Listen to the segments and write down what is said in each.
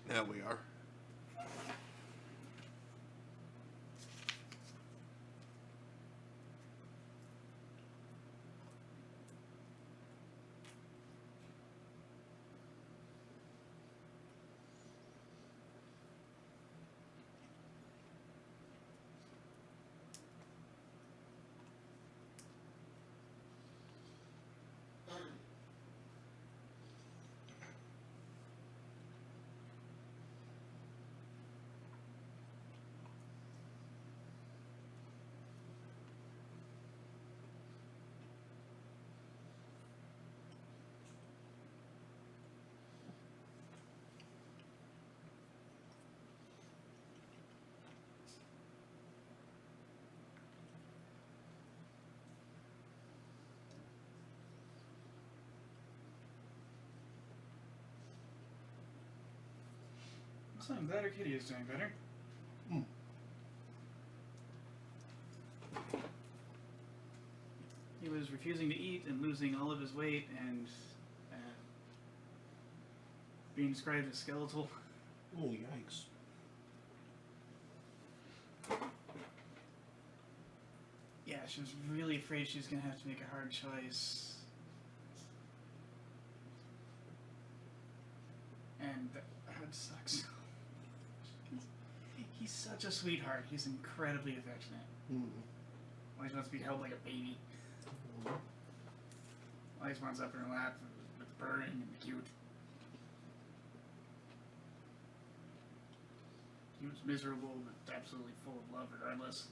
Now we are. So I'm glad our kitty is doing better. He was refusing to eat and losing all of his weight and being described as skeletal. Oh, yikes. Yeah, she was really afraid she was going to have to make a hard choice. And that sucks. He's such a sweetheart. He's incredibly affectionate. Always wants to be held like a baby. Always wants up in her lap with purring and cute. He was miserable, but absolutely full of love regardless.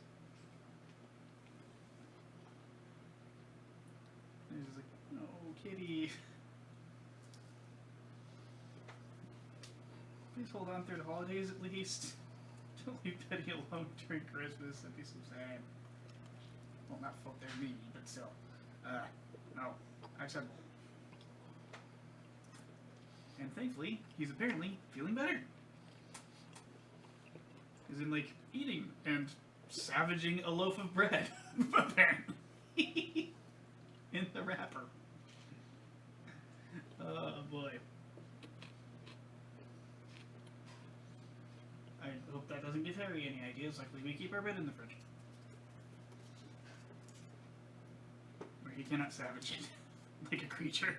And he's just like, no, kitty. Please hold on through the holidays at least. Don't leave Betty alone during Christmas. That'd be so sad. Well, not fault there, maybe, but still. No. Acceptable. And thankfully, he's apparently feeling better. As in, like, eating and savaging a loaf of bread, apparently. In the wrapper. Oh, boy. I hope that doesn't give Harry any ideas. Luckily, we keep our bread in the fridge. Where he cannot savage it like a creature.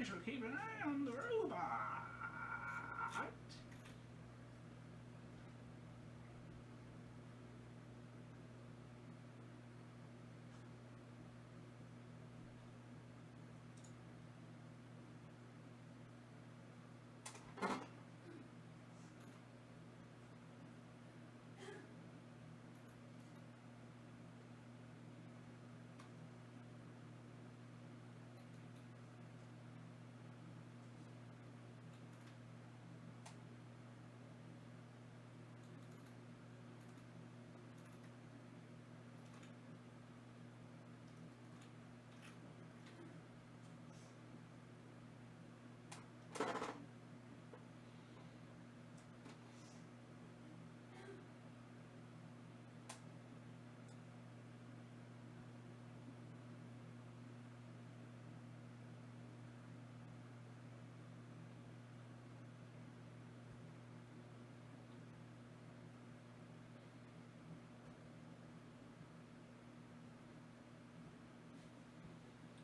I shall keep an eye on the robot.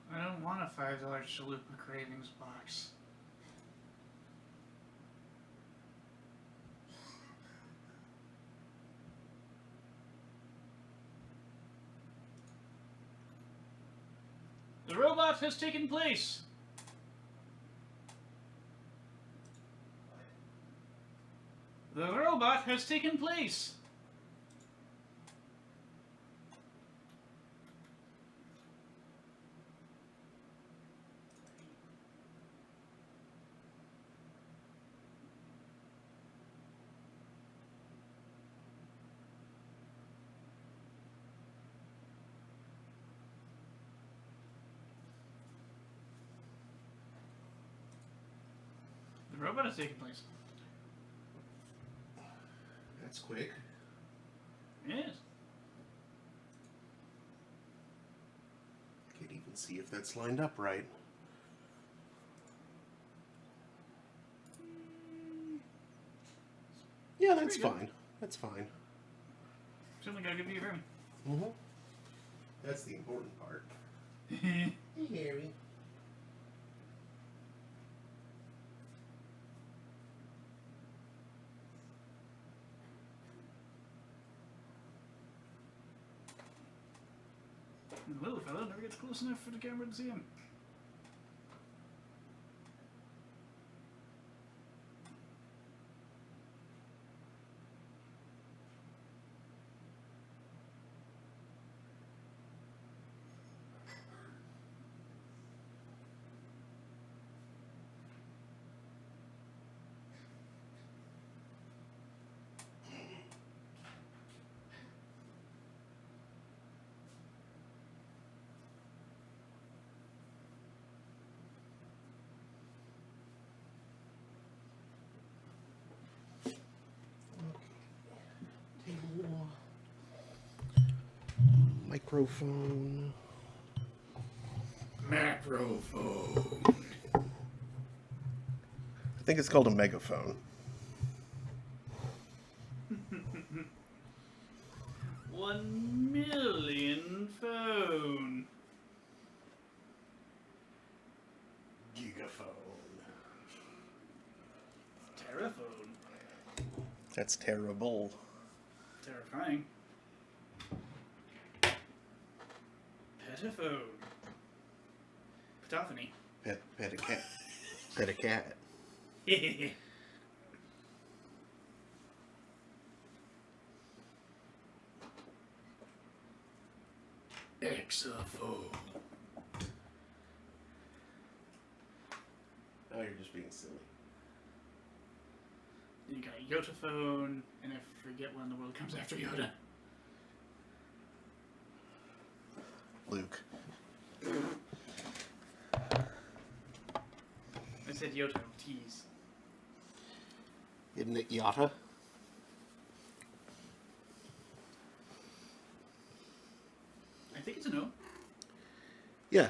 I don't want a $5 Chalupa Cravings box. The robot has taken place! The robot has taken place! about it's taking place? That's quick. Yes. Can't even see if that's lined up right. Yeah, that's fine. That's fine. Certainly gotta give you a room. Mm-hmm. That's the important part. Hey, Harry. The little fellow never gets close enough for the camera to see him. Table. Microphone. Macrophone. I think it's called a megaphone. 1,000,000 phone. Gigaphone. Terraphone. That's terrible. Terrifying. Petaphone. Petophony. Pet a cat. Pet a cat. Exaphone. Oh, you're just being silly. You got Yotaphone, and I forget when the world comes after Yoda. Luke. I said Yoto, tease. Isn't it Yata? I think it's a no. Yeah.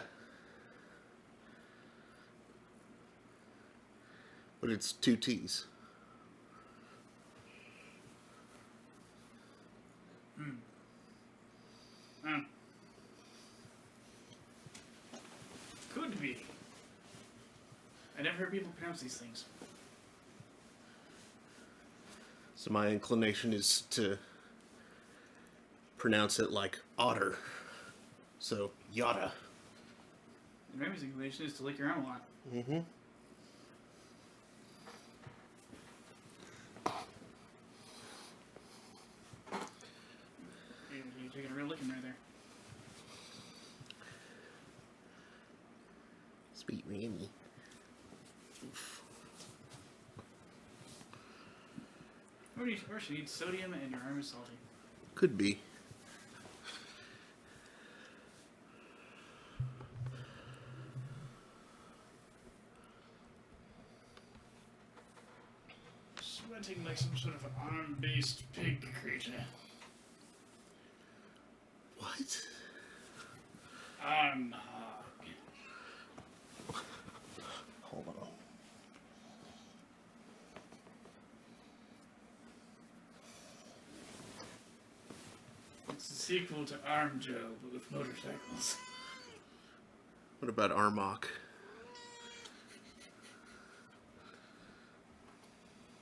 But it's 2 T's. Could be. I never heard people pronounce these things. So my inclination is to pronounce it like otter. So, Yata. And Remy's inclination is to lick your arm a lot. Mm-hmm. You're taking a real licking right there. Sweet Remy. Oof. Or she needs sodium and your arm is salty. Could be. Sweating like some sort of arm-based pig creature. What? Arm hog. Hold on. It's a sequel to Arm Joe, but with motorcycles. What about Armok?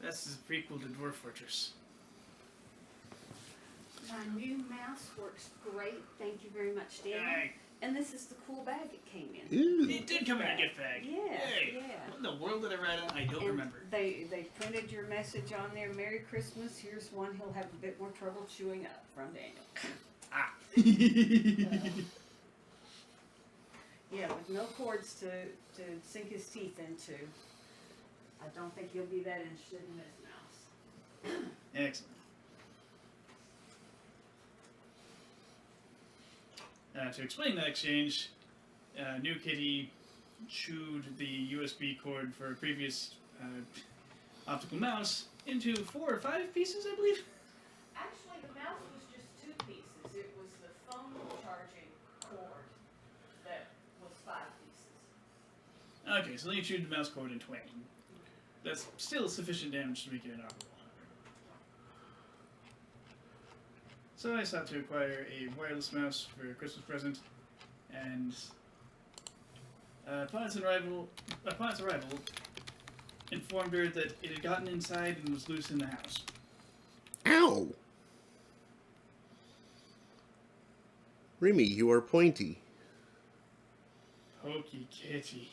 That's his prequel to Dwarf Fortress. My new mouse works great. Thank you very much, Daniel. Hey. And this is the cool bag it came in. Ew. It did come in a gift bag. Yeah, Hey. yeah. What in the world did I write on? I don't And remember. They printed your message on there. Merry Christmas. Here's one he'll have a bit more trouble chewing up from Daniel. Ah. Yeah, with no cords to sink his teeth into. I don't think he'll be that interested in this mouse. Excellent. To explain that exchange, New Kitty chewed the USB cord for a previous optical mouse into 4 or 5 pieces, I believe. Actually, the mouse was just 2 pieces. It was the phone charging cord that was 5 pieces. Okay, so then you chewed the mouse cord in twain. That's still sufficient damage to make it inoperable. So I sought to acquire a wireless mouse for a Christmas present, and upon its arrival, informed her that it had gotten inside and was loose in the house. Ow! Remy, you are pointy. Pokey kitty.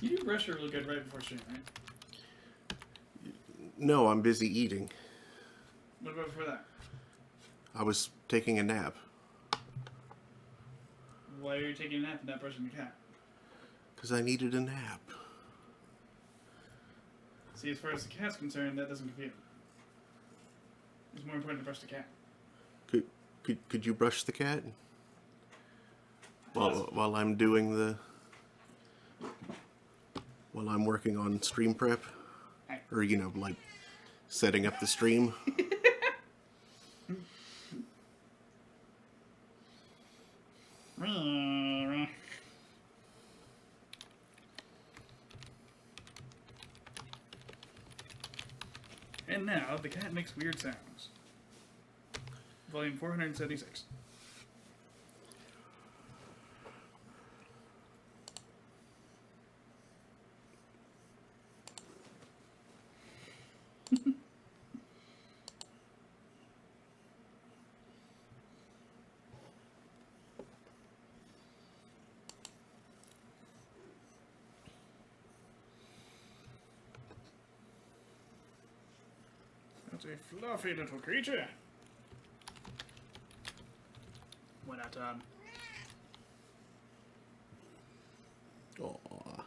You do brush her real good right before stream, right? No, I'm busy eating. What about before that? I was taking a nap. Why are you taking a nap and not brushing the cat? Because I needed a nap. See, as far as the cat's concerned, that doesn't compute. It's more important to brush the cat. Could you brush the cat? While I'm doing the... While I'm working on stream prep? Or, you know, like, setting up the stream? And now, the cat makes weird sounds. Volume 476. That's a fluffy little creature. Why not, Aww.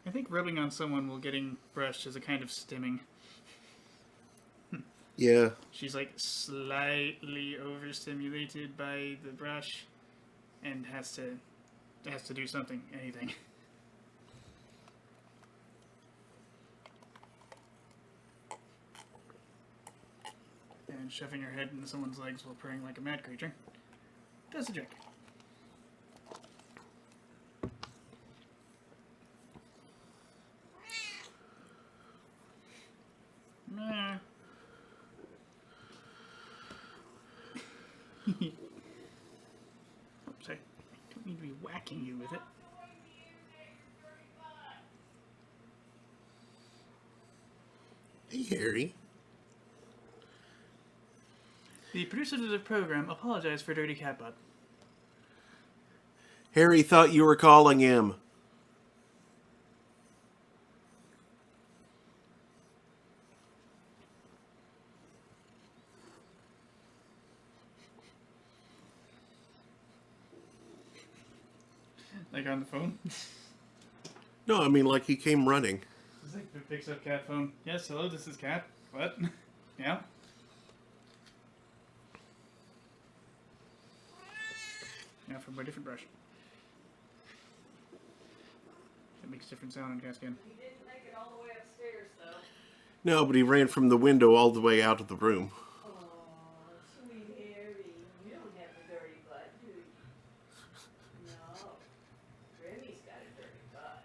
I think rubbing on someone while getting brushed is a kind of stimming. Yeah. She's like slightly overstimulated by the brush and has to do something, anything. And shoving her head into someone's legs while purring like a mad creature does the trick. Nah. Oops, I don't need to be whacking you with it. Hey, Harry. The producers of the program apologize for Dirty Cat Butt. Harry thought you were calling him. Like on the phone? No, I mean, like, he came running. It's like it picks up cat phone. Yes, hello, this is Cat. What? Yeah? Yeah, from a different brush. It makes a different sound on Cat's skin. He didn't make it all the way upstairs, though. No, but he ran from the window all the way out of the room. Oh, sweet Harry. You don't have a dirty butt, do you? No. Remy's got a dirty butt.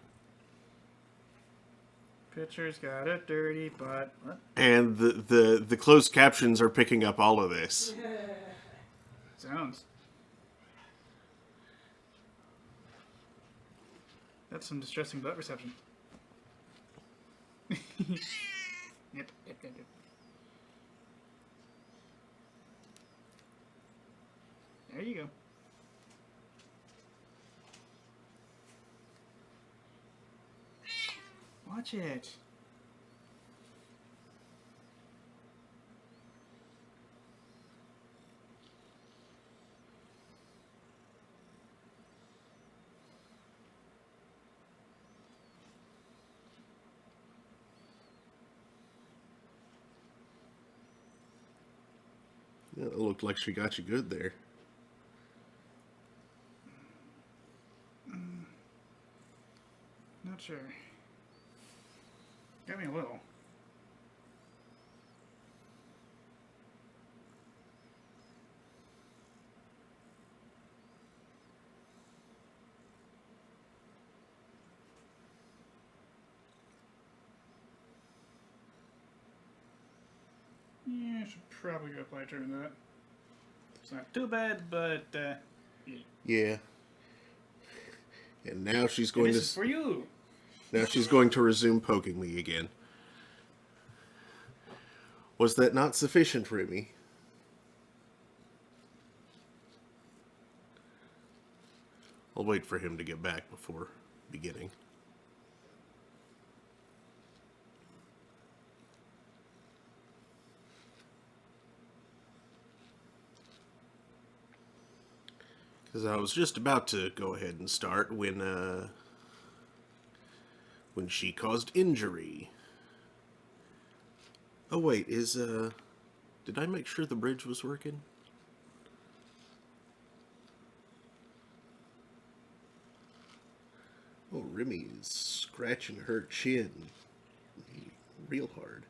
Pitcher's got a dirty butt. What? And the closed captions are picking up all of this. Sounds. That's some distressing butt reception. Yep. There you go. Watch it. Yeah, it looked like she got you good there. sure. Got me a little. Yeah, I should probably go play turn that. It's not too bad, but Yeah. And now she's going this to is for you. now she's going to resume poking me again. Was that not sufficient, Remy? I'll wait for him to get back before beginning. Because I was just about to go ahead and start when she caused injury. Oh wait, did I make sure the bridge was working? Oh, Remy is scratching her chin real hard.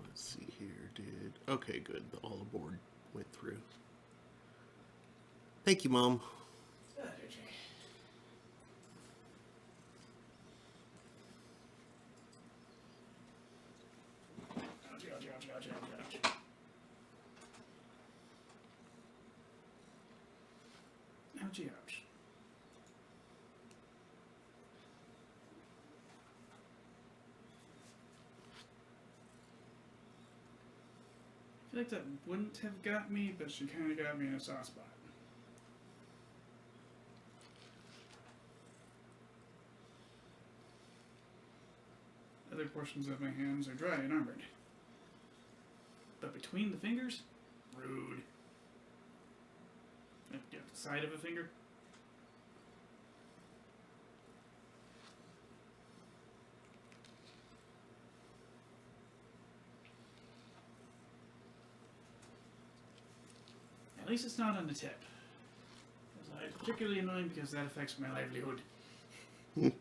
Let's see here. Okay, good. The all aboard went through. Thank you, Mom. Ouchie, ouch. I feel like that wouldn't have got me, but she kind of got me in a soft spot. Other portions of my hands are dry and armored. But between the fingers, rude. Yeah, the side of a finger. At least it's not on the tip. It's particularly annoying because that affects my livelihood. I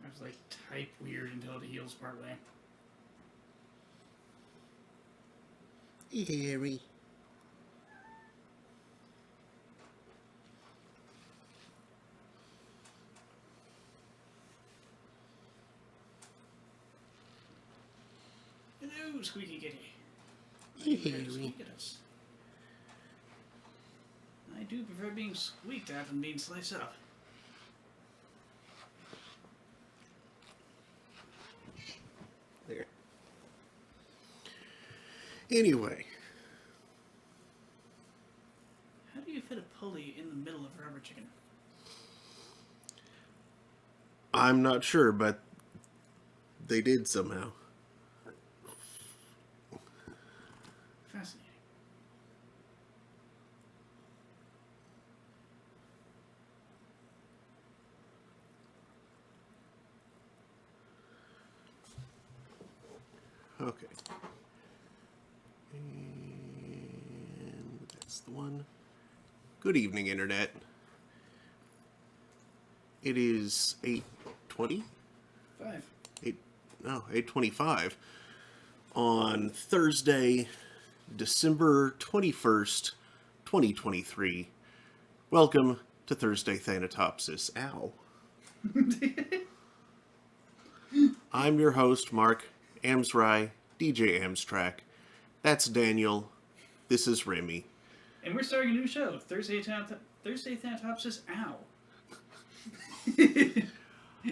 was like type weird until it heals partway. Harry. Hello, squeaky kitty. Hey, You Harry. squeak at us. I do prefer being squeaked at than being sliced up. There. Anyway, How do you fit a pulley in the middle of a rubber chicken? I'm not sure, but they did somehow. Fascinating. Okay. And that's the one. Good evening, Internet. It is 8:20? 5. 8:25 on Thursday, December 21st, 2023. Welcome to Thursday Thanatopsis. Ow. I'm your host, Mark Amsry, DJ Amstrack. That's Daniel. This is Remy. And we're starting a new show, Thursday Thanatopsis Ow.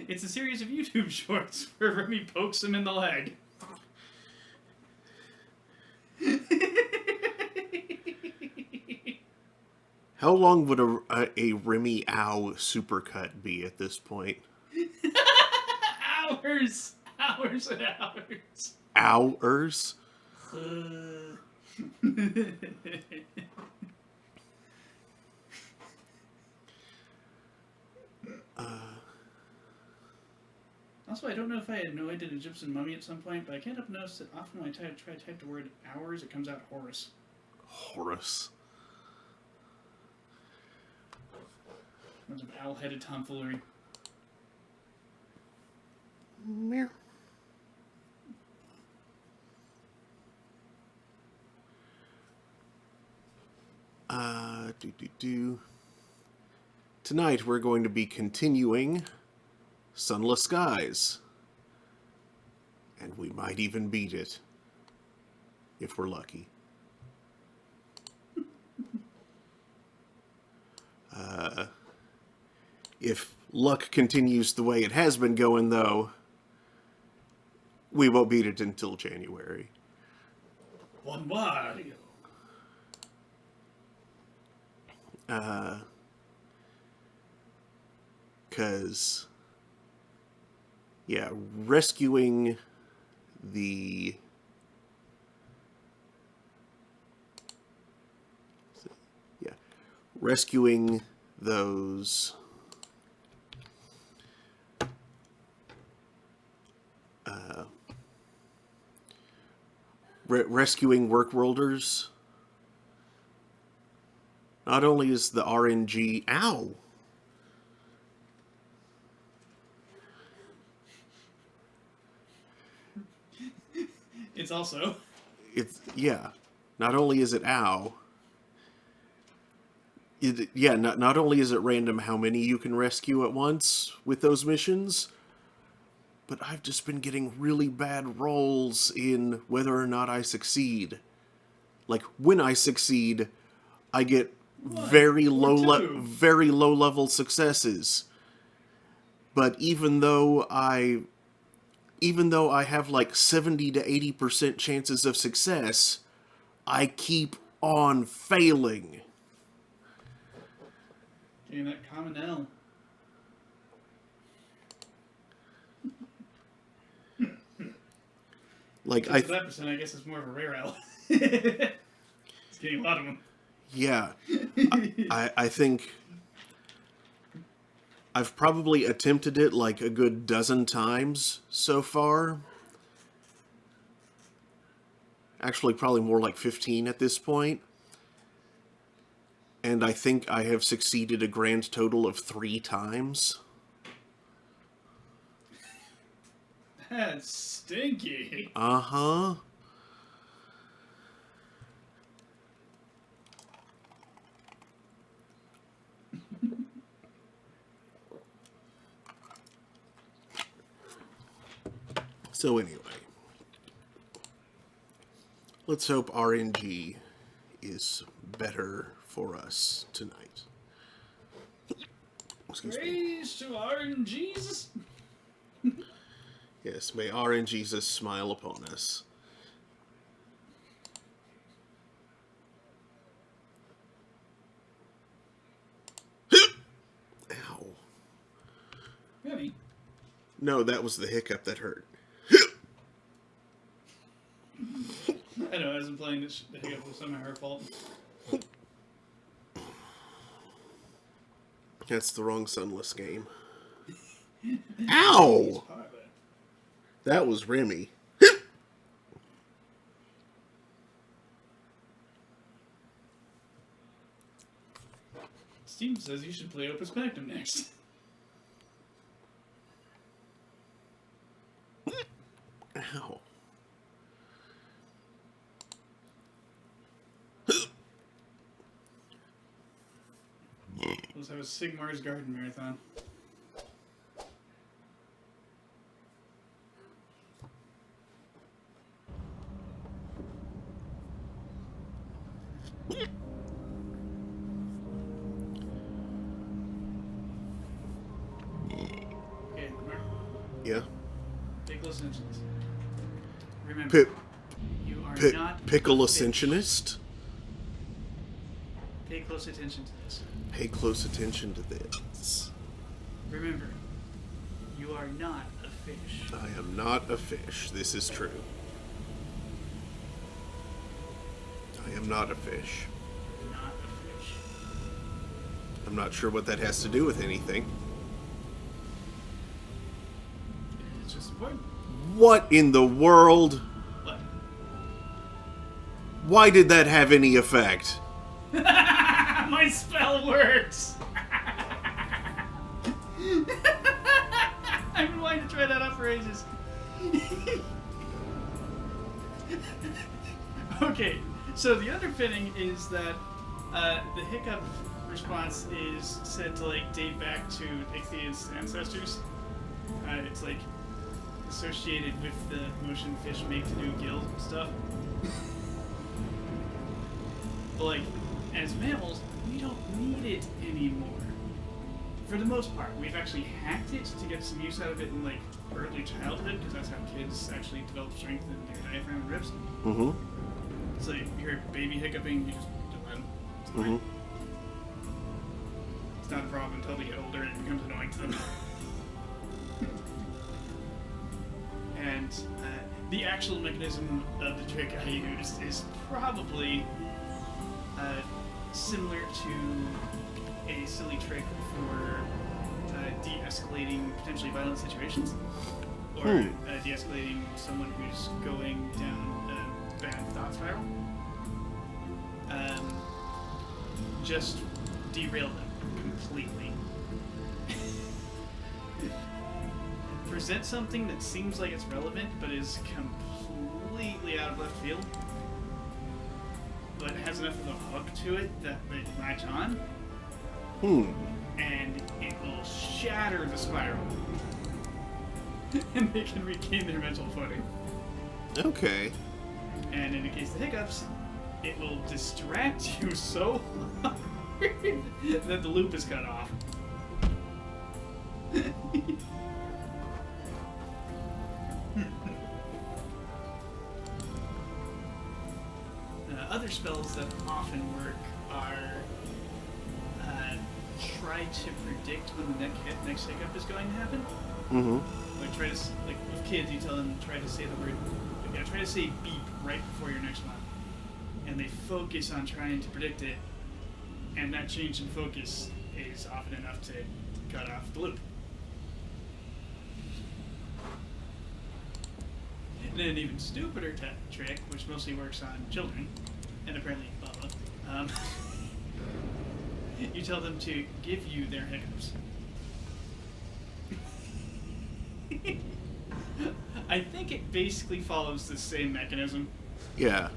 It's a series of YouTube shorts where Remy pokes him in the leg. How long would a Remy Ow supercut be at this point? Hours! Hours and hours. Hours? Also, I don't know if I annoyed an Egyptian mummy at some point, but I can't help notice that often when I try to type the word hours, it comes out Horus. Horus. Bunch of owl-headed tomfoolery. Meow. Tonight we're going to be continuing Sunless Skies. And we might even beat it. If we're lucky. If luck continues the way it has been going, though, we won't beat it until January. One Wario. Because, yeah, rescuing the... Yeah, rescuing those... rescuing Workworlders. Not only is the RNG... Ow! It's also... It's... Yeah. Not only is it ow... not only is it random how many you can rescue at once with those missions, but I've just been getting really bad rolls in whether or not I succeed. Like, when I succeed, I get very low level successes. But even though I have like 70 to 80% chances of success, I keep on failing. Getting that common L. Like, that percent, I guess it's more of a rare L. It's getting a lot of them. Yeah. I think I've probably attempted it like a good dozen times so far. Actually, probably more like 15 at this point. And I think I have succeeded a grand total of 3 times. That's stinky. Uh-huh. So anyway, let's hope RNG is better for us tonight. Excuse me. Praise to RNGesus. Yes, may RNGesus smile upon us. Ow. Really? No, that was the hiccup that hurt. I know, as I'm playing this, the hiccup was somehow her fault. That's the wrong Sunless game. Ow! That was Remy. Steam says you should play Opus Magnum next. Ow. Let's have a Sigmar's Garden Marathon. Okay, Mark, Yeah. pay close attention to this. Remember, you are not Pickle a fish. Ascensionist? Pay close attention to this. Pay close attention to this. Remember, you are not a fish. I am not a fish. This is true. I am not a fish. Not a fish. I'm not sure what that has to do with anything. It's just important. What in the world? What? Why did that have any effect? My spell works! I've been wanting to try that out for ages. Okay, so the underpinning is that the hiccup response is said to like date back to Ichthyd's ancestors. It's like associated with the motion fish make to do guild stuff. But like, as mammals, we don't need it anymore. For the most part, we've actually hacked it to get some use out of it in like early childhood, because that's how kids actually develop strength in their diaphragm and ribs. Mm-hmm. So you hear a baby hiccuping, you just let them. It's fine. Mm-hmm. It's not a problem until they get older and it becomes annoying to them. And the actual mechanism of the trick I used is probably similar to a silly trick for de-escalating potentially violent situations, or de-escalating someone who's going down a bad thought spiral. Just derail them completely. Present something that seems like it's relevant, but is completely out of left field, but has enough of a hook to it that they latch on, and it will shatter the spiral, and they can regain their mental footing. Okay. And in the case of the hiccups, it will distract you so hard that the loop is cut off. Other spells that often work are try to predict when the next hiccup is going to happen. Mm-hmm. Like try to, like with kids, you tell them try to say the word, try to say beep right before your next one, and they focus on trying to predict it, and that change in focus is often enough to cut off the loop. And then an even stupider trick, which mostly works on children, and apparently Bubba, you tell them to give you their hiccups. I think it basically follows the same mechanism, Yeah.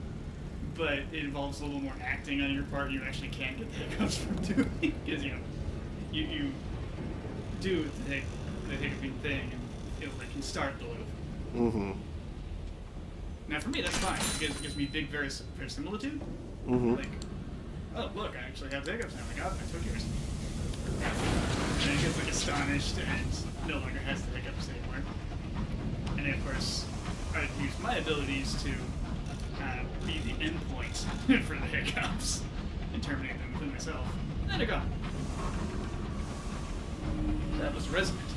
but it involves a little more acting on your part. You actually can get the hiccups from doing, because you do the hiccuping thing, and it can start the loop. Mm-hmm. Now for me that's fine, because it gives me big verisimilitude. Mm-hmm. Like, oh look, I actually have the hiccups now. Like, oh, I took yours. And it gets like astonished and no longer has the hiccups anymore. And then, of course, I use my abilities to be the endpoint for the hiccups and terminate them within myself. And then they're gone. That was resonant.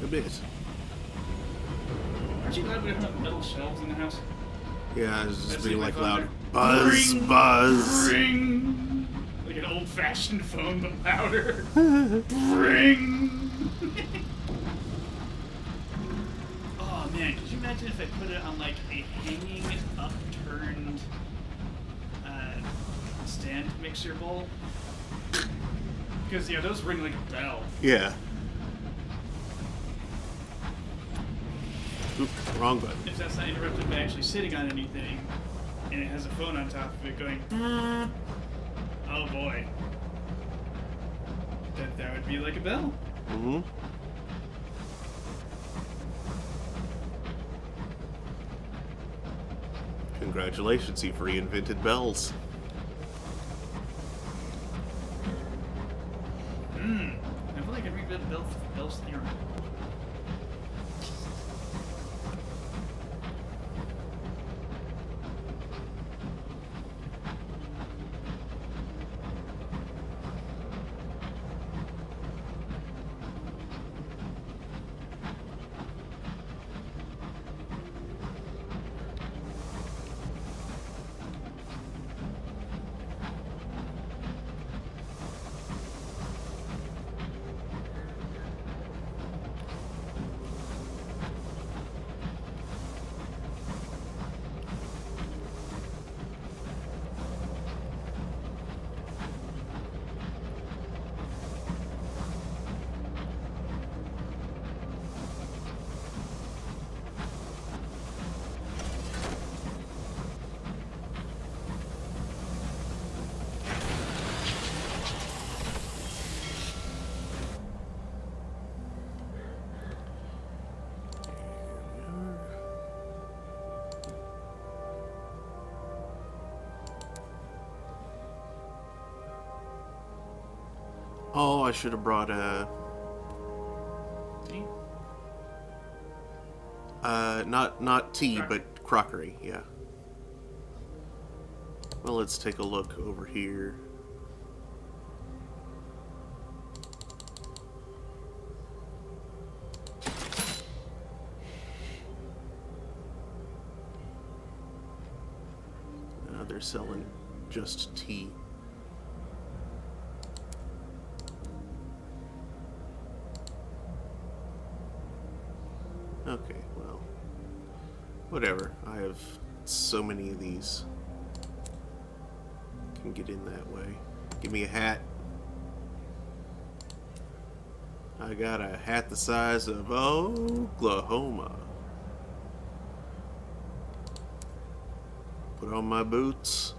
A bit. Aren't you glad we don't have metal shelves in the house? Yeah, it's just That's being my like phone loud. there. Buzz, Ring, buzz. Ring! Like an old-fashioned phone, but louder. Ring! Oh man, could you imagine if I put it on like a hanging, upturned stand mixer bowl? Because those ring like a bell. Yeah. Oop, wrong button. If that's not interrupted by actually sitting on anything, and it has a phone on top of it going, oh boy, that would be like a bell. Mm-hmm. Congratulations, you've reinvented bells. I feel like I read the bells theorem. Oh, I should have brought See? not tea, Crockery. but crockery. Yeah. Well, let's take a look over here. They're selling just tea. Okay, well, whatever. I have so many of these. Can get in that way. Give me a hat. I got a hat the size of Oklahoma. Put on my boots.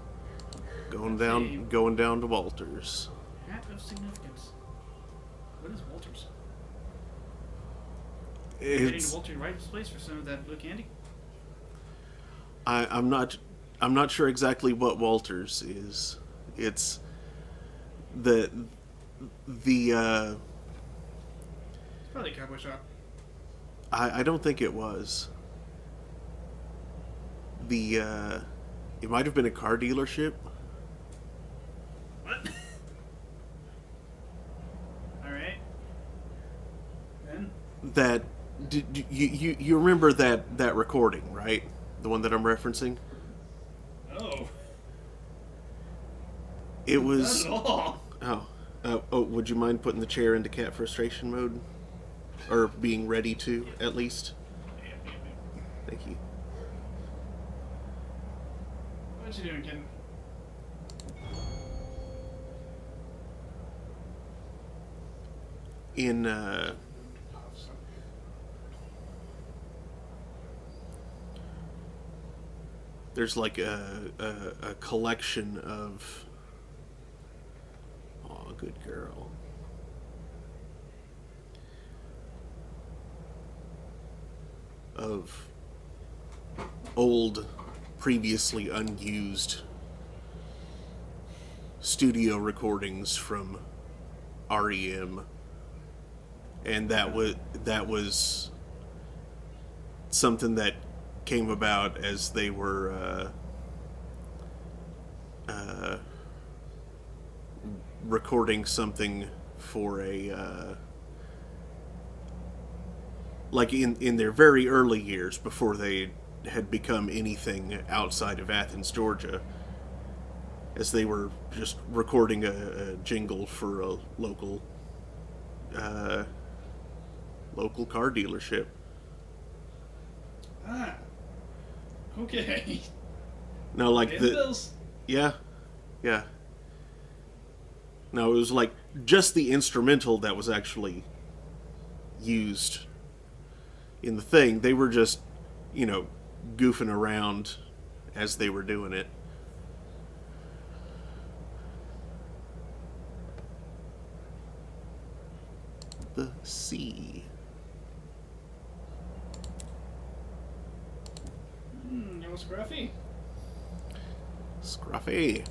Going down to Walters. Hat of significance. What is Walters? Heading to It's Walter White's place for some of that blue candy? I'm not sure exactly what Walters is. It's the It's probably a cowboy shop. I don't think it was. It might have been a car dealership. What? Alright. Then? That you remember that recording, right? The one that I'm referencing? Oh. It was Not at all. oh, would you mind putting the chair into cat frustration mode? Or being ready to, at least? Yep. Thank you. What you doing, kid? In there's like a collection of, oh, good girl, of old, previously unused studio recordings from REM, and that was something that came about as they were recording something for a like in their very early years before they had become anything outside of Athens, Georgia, as they were just recording a jingle for a local car dealership. Ah. Okay. No, like Paying the bills. yeah. No, it was like just the instrumental that was actually used in the thing. They were just, goofing around as they were doing it. The sea. No scruffy. Scruffy.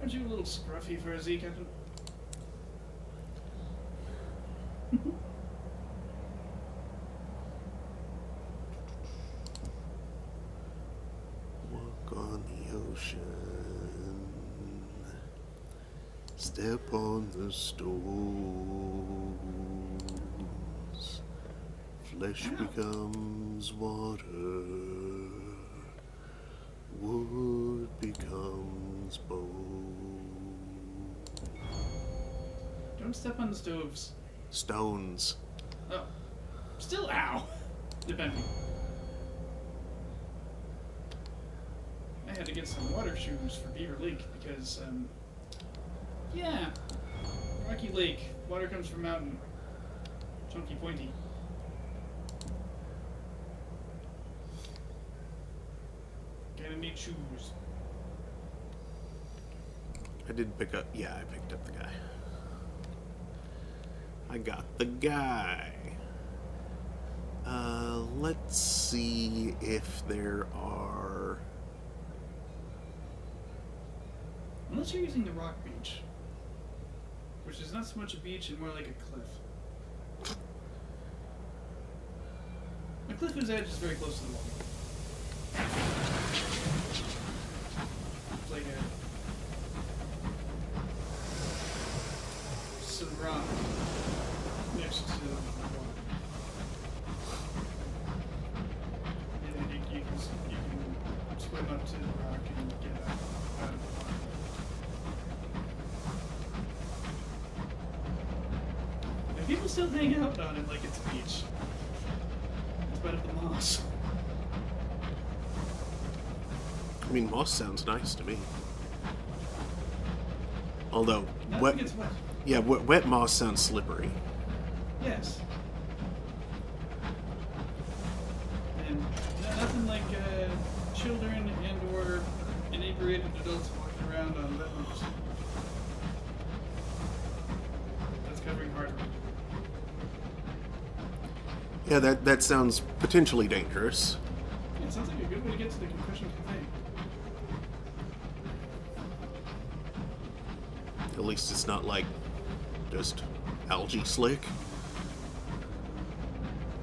Aren't you a little scruffy for a Z, Captain? Walk on the ocean. Step on the stones. Flesh becomes water. Wood becomes bone. Don't step on the stoves. Stones. Oh. Still ow. Depending. I had to get some water shoes for Beaver Lake because, yeah. Rocky Lake. Water comes from mountain. Chunky pointy. Gonna need shoes. I did pick up. Yeah, I picked up the guy. I got the guy. Let's see if there are... Unless you're using the rock beach, which is not so much a beach and more like a cliff. The cliff whose edge is very close to the water. It's like some rock next to the water. And then you can swim up to the rock and get out of the water. And people still hang out on it like it's a beach. It's better than moss. I mean, moss sounds nice to me. Although, Nothing gets wet. yeah, wet moss sounds slippery. Yes. And nothing like children and or inebriated adults walking around on wetlands. That's covering hard rock. Yeah, that sounds potentially dangerous. It sounds like a good way to get to the concussion cafe. At least it's not like just algae slick.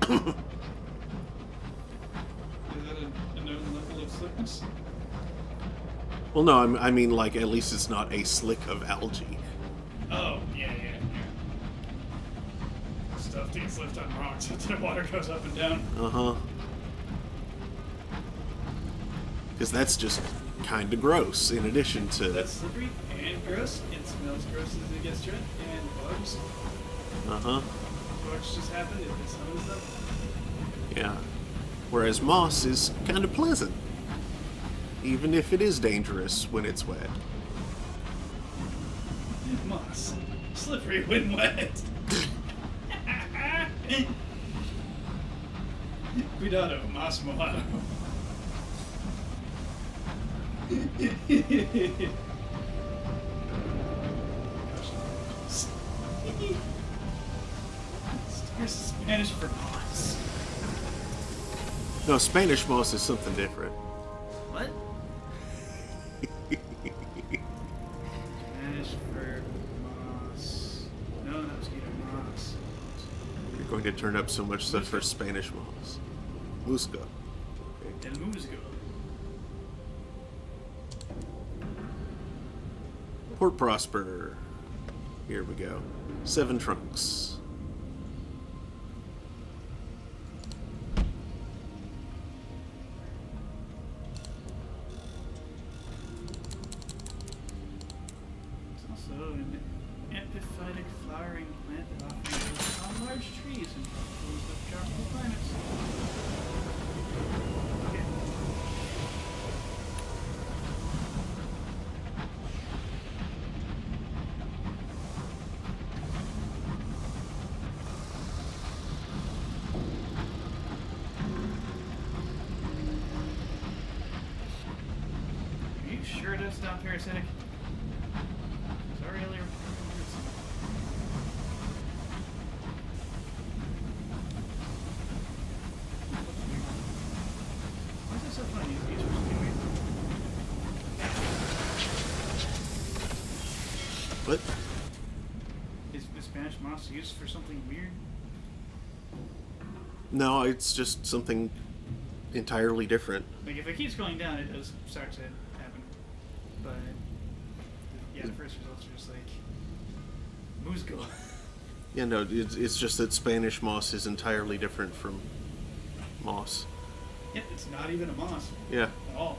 Is that a known level of slickness? Well, no, I mean, like, at least it's not a slick of algae. Oh, yeah. Stuff gets left on rocks until the water goes up and down. Uh-huh. Because that's just kind of gross, in addition to... That's slippery and gross. It smells gross as it gets to it. And bugs. Uh-huh. Bugs just happen if the sun is up. Yeah. Whereas moss is kind of pleasant. Even if it is dangerous when it's wet. Moss. Slippery when wet. Cuidado, moss mojado. Stars is Spanish for moss. No, Spanish moss is something different. What? Spanish for moss. No, that was either moss. You're going to turn up so much stuff for Spanish moss. Musgo. Okay. El musgo. Port Prosper. Here we go. 7 trunks. It's also an epiphytic flowering plant that often grows on large trees and grows with tropical climates. Okay. Are you sure it does not parasitic? Sorry, earlier. Why is it so funny? These are something weird. What? Is the Spanish moss used for something weird? No, it's just something entirely different. Like, if it keeps going down, it does start to happen. But, yeah, the first results are just like, musgo. Yeah, no, it's just that Spanish moss is entirely different from moss. Yep, it's not even a moss Yeah. at all.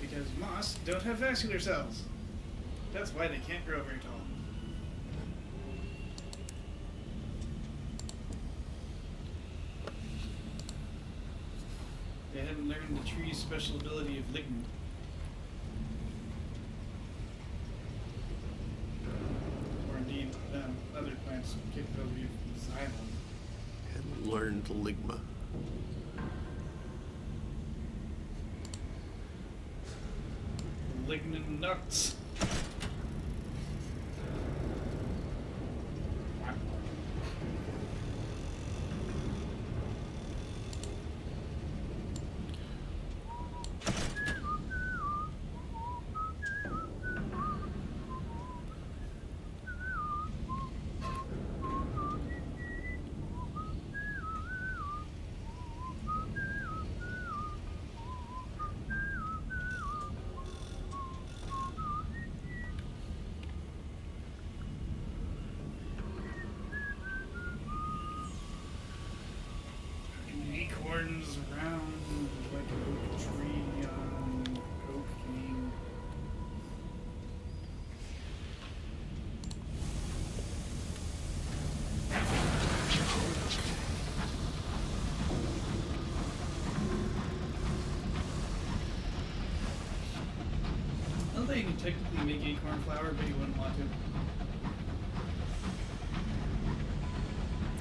Because moss don't have vascular cells. That's why they can't grow very tall. They haven't learned the tree's special ability of lignin. Or indeed, other plants' capability of xylem. And learned ligma. Lignin nuts. acorns around like an oak tree on oak cane. I don't think you can technically make acorn flour, but you wouldn't want to.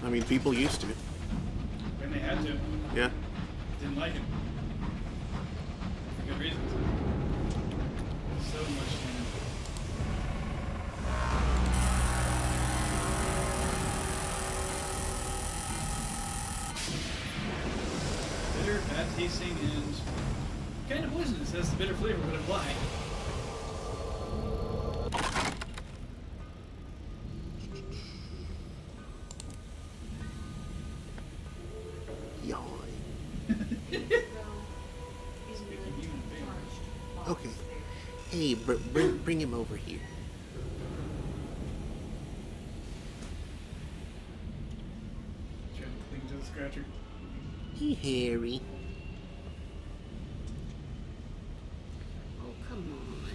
I mean, people used to. When they had to. Yeah. Didn't like it. For good reasons. So much in bitter, bad tasting, and kind of poisonous. That's the bitter flavor would imply. Okay. Hey, bring him over here. Trying to cling to the scratcher. Hey, Harry. Oh, come on.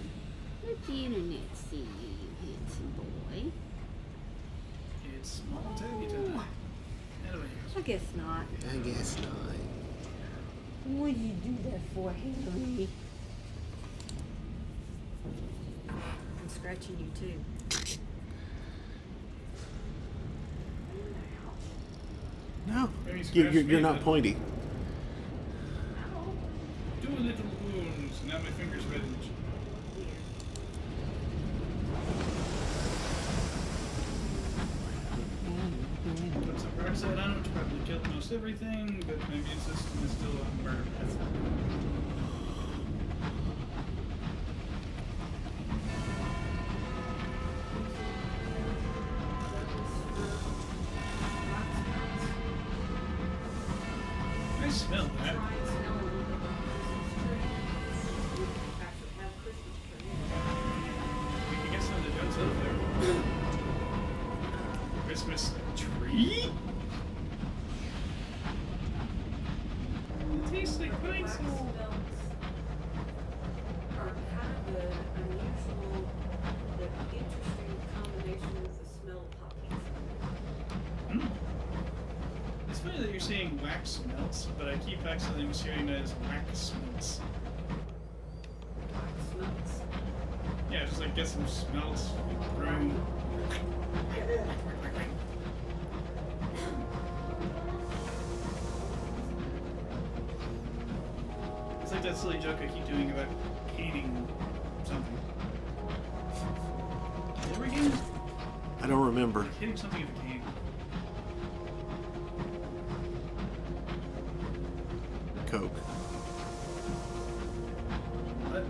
Let the internet see you, you handsome boy. It's small taggy time. Anyways. I guess not. I guess not. What did you do that for, Henry? I'm scratching you too. No, Maybe you're scratch me, not then. pointy. Two little wounds. Now my finger's red. Put some peroxide on it, which probably killed most everything, but my immune system is still on murder path. I smell that. We can get some of the Jones over there. Christmas tree? It tastes like pine Wax sol. smells are kind of an unusual, but interesting combination with the smell of poppies. It's funny that you're saying wax melts, but I keep accidentally mishearing that as wax smelts. Wax smells. Yeah, just like get some smelts, room. It's like that silly joke I keep doing about hating something. What were we getting? I don't remember. Hitting something with a cane. Coke. What?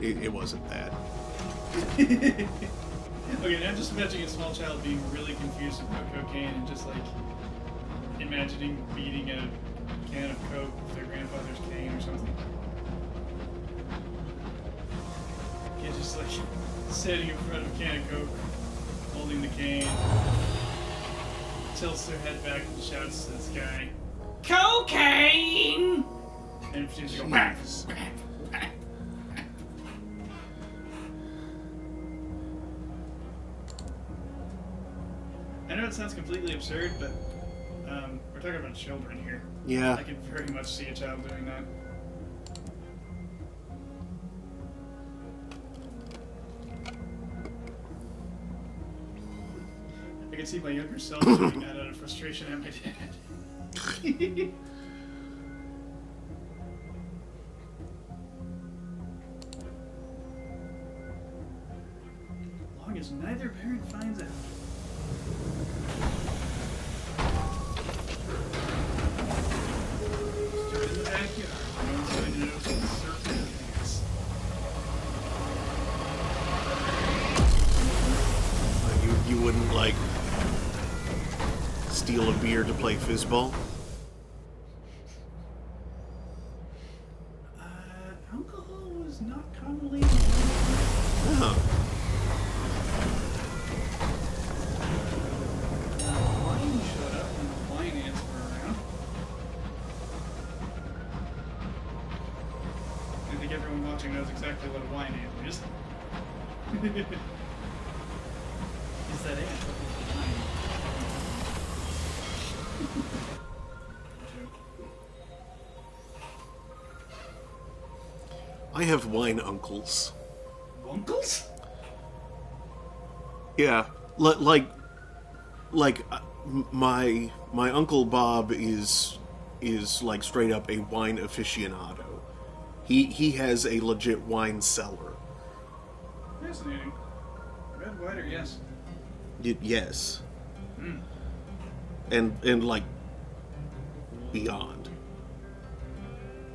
It wasn't that. Okay, now I'm just imagining a small child being really confused about cocaine and just like imagining beating a can of Coke with their grandfather's cane or something. Yeah, just like sitting in front of a can of Coke, holding the cane, tilts their head back and shouts to this guy, "Cocaine!" And proceeds to go, whack, whack, whack. I know it sounds completely absurd, but we're talking about children here. Yeah. I can very much see a child doing that. I can see my younger self doing that out of frustration at my dad. As long as neither parent finds out. Start in the backyard. No one's going to notice the surf in advance. You wouldn't like steal a beer to play fizzball? Alcohol was not commonly. Oh. Wine showed up when the wine ants were around. everyone watching knows exactly what a wine ale is. Is that it? I have wine uncles. Uncles? Yeah, my uncle Bob is like straight up a wine aficionado. He has a legit wine cellar. Fascinating. Red, white, or yes? Yes. Mm. And like beyond.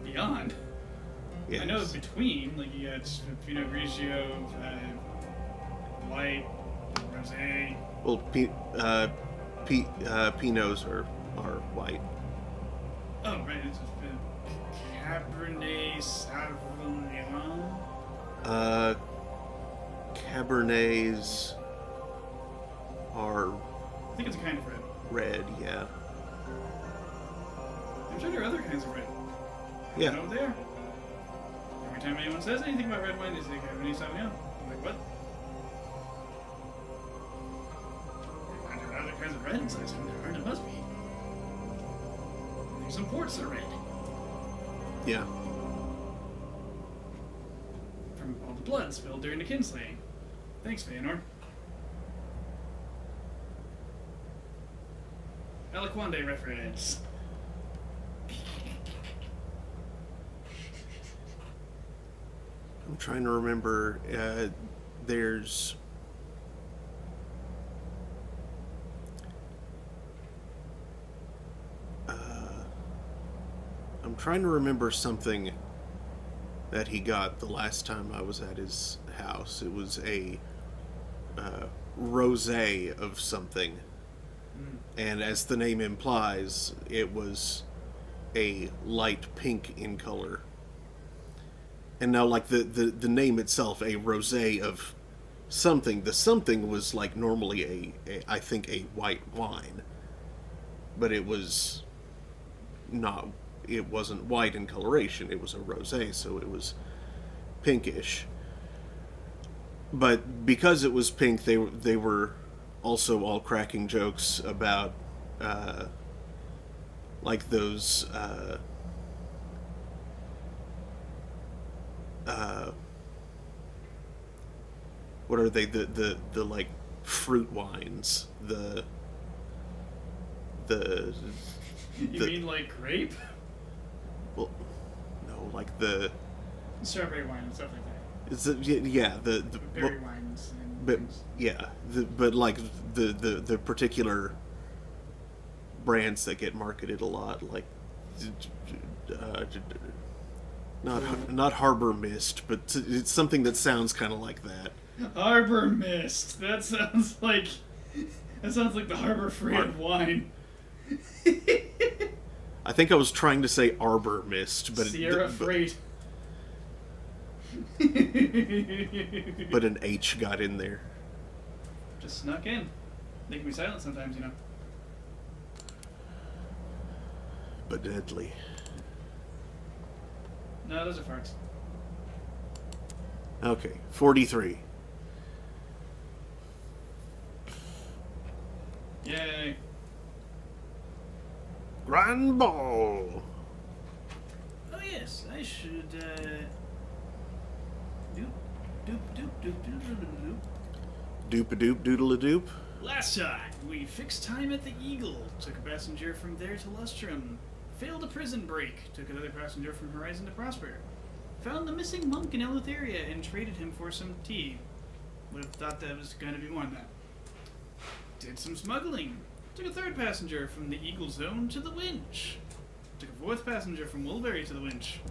Beyond? Yes. I know between, like you got Pinot Grigio, white, rosé. Well, Pinots are white. Oh, right, it's Cabernet Sauvignon. Cabernets are I think it's a kind of red. red, yeah. I'm sure there are other kinds of red. Yeah. You know what they are? Every time anyone says anything about red wine, they say Cabernet Sauvignon. I'm like, what? Are there other kinds of reds? I assume there aren't. It must be. There's some ports that are red. Yeah. From all the blood spilled during the kinslaying. Thanks, Feanor. Eloquande reference. I'm trying to remember. There's. I'm trying to remember something that he got the last time I was at his house. It was a rosé of something. And as the name implies, it was a light pink in color. And now, like, the name itself, a rosé of something, the something was, like, normally I think, a white wine. But it was not, it wasn't white in coloration, it was a rosé, so it was pinkish. But because it was pink, they were also all cracking jokes about, like, those, what are they? The like fruit wines. The You mean like grape? well, no, like the Strawberry wine and stuff like that. it's yeah the Berry wines and but things. yeah but like the particular brands that get marketed a lot, like not Harbor Mist, but it's something that sounds kind of like that. Harbor Mist. That sounds like the Harbor Freight of wine. I think I was trying to say Arbor Mist, but Sierra Freight. but an H got in there. Just snuck in. They can be silent sometimes, you know. But deadly. No, those are farts. Okay, 43. Yay. Grand Ball. Oh yes, I should Doop-a-doop doodle-a-doop. Last time, we fixed time at the Eagle, took a passenger from there to Lustrum, failed a prison break, took another passenger from Horizon to Prosper, found the missing monk in Eleutheria and traded him for some tea. Would have thought that was going to be more than that. Did some smuggling, took a third passenger from the Eagle Zone to the Winch, took a fourth passenger from Woolbury to the Winch,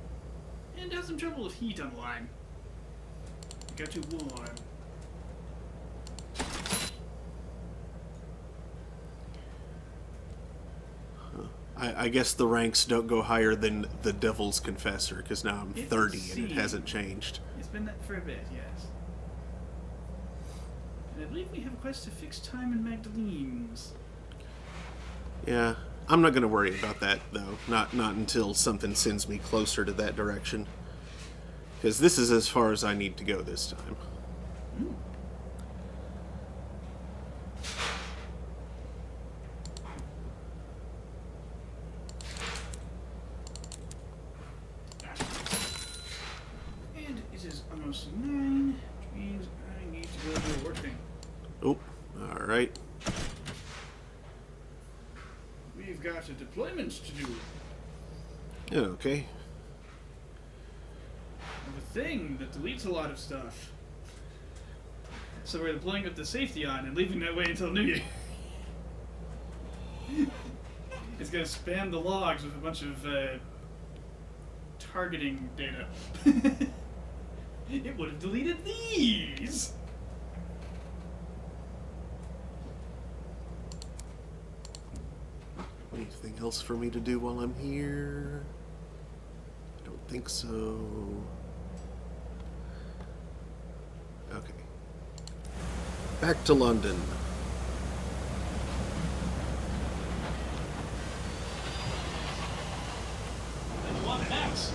and had some trouble with heat on the line. It got too warm. I guess the ranks don't go higher than the Devil's Confessor, because now I'm It 30 would and it seem. hasn't changed. It's been that for a bit, yes. And I believe we have a quest to fix time in Magdalene's. Yeah, I'm not going to worry about that, though. Not until something sends me closer to that direction. Because this is as far as I need to go this time. And it is almost 9, which means I need to go do a work thing. Oh, alright. We've got a deployment to do. Okay. Of a thing that deletes a lot of stuff. So we're deploying with the safety on and leaving that way until New Year. It's gonna spam the logs with a bunch of targeting data. It would have deleted these! Anything else for me to do while I'm here? I don't think so. Okay. Back to London. I want an axe.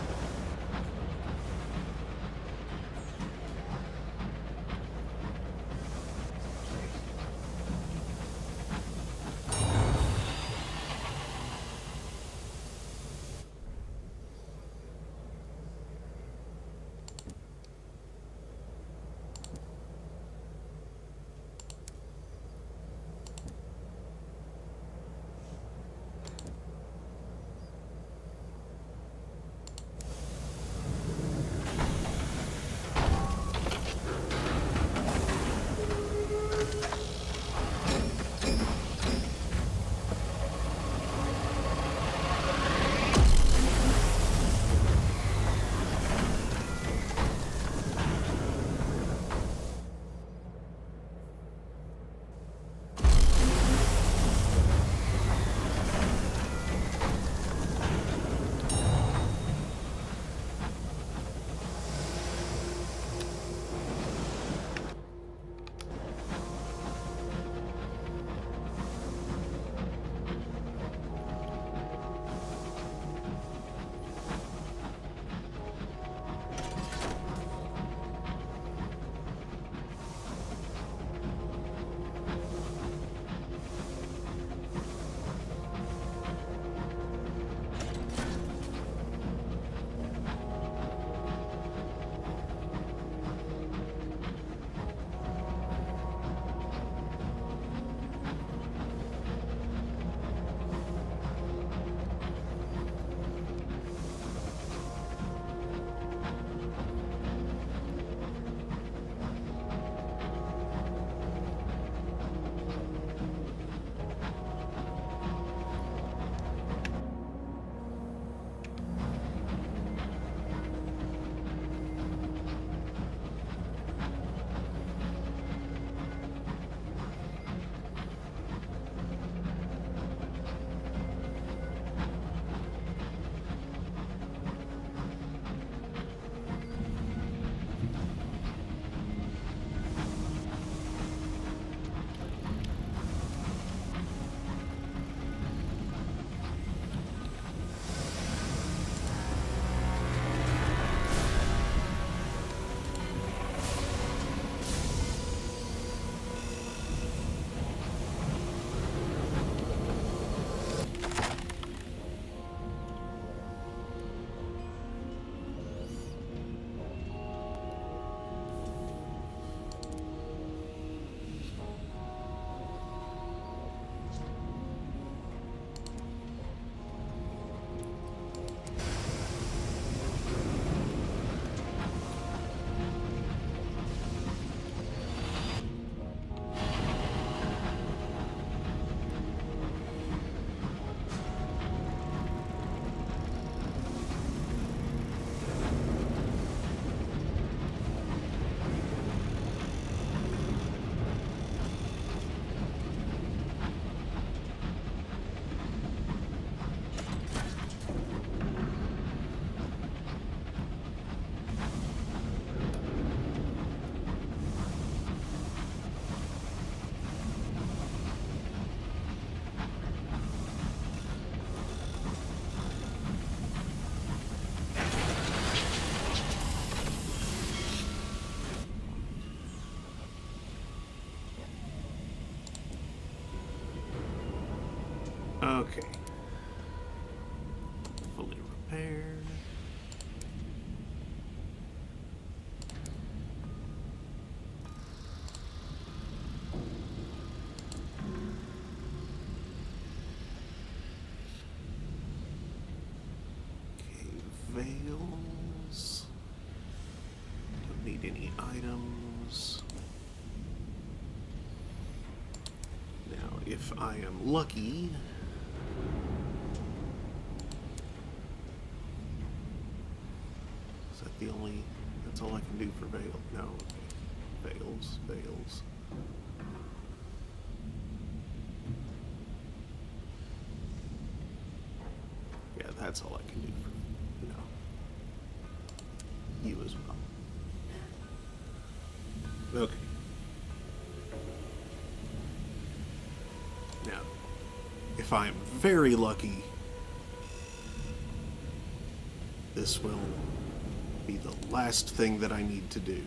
Okay. Fully repaired. Veils. Don't need any items. Now, if I am lucky, is that the only? That's all I can do for veil. No, okay. Veils. Yeah, that's all I can do for. You as well. Okay. Now, if I am very lucky, this will be the last thing that I need to do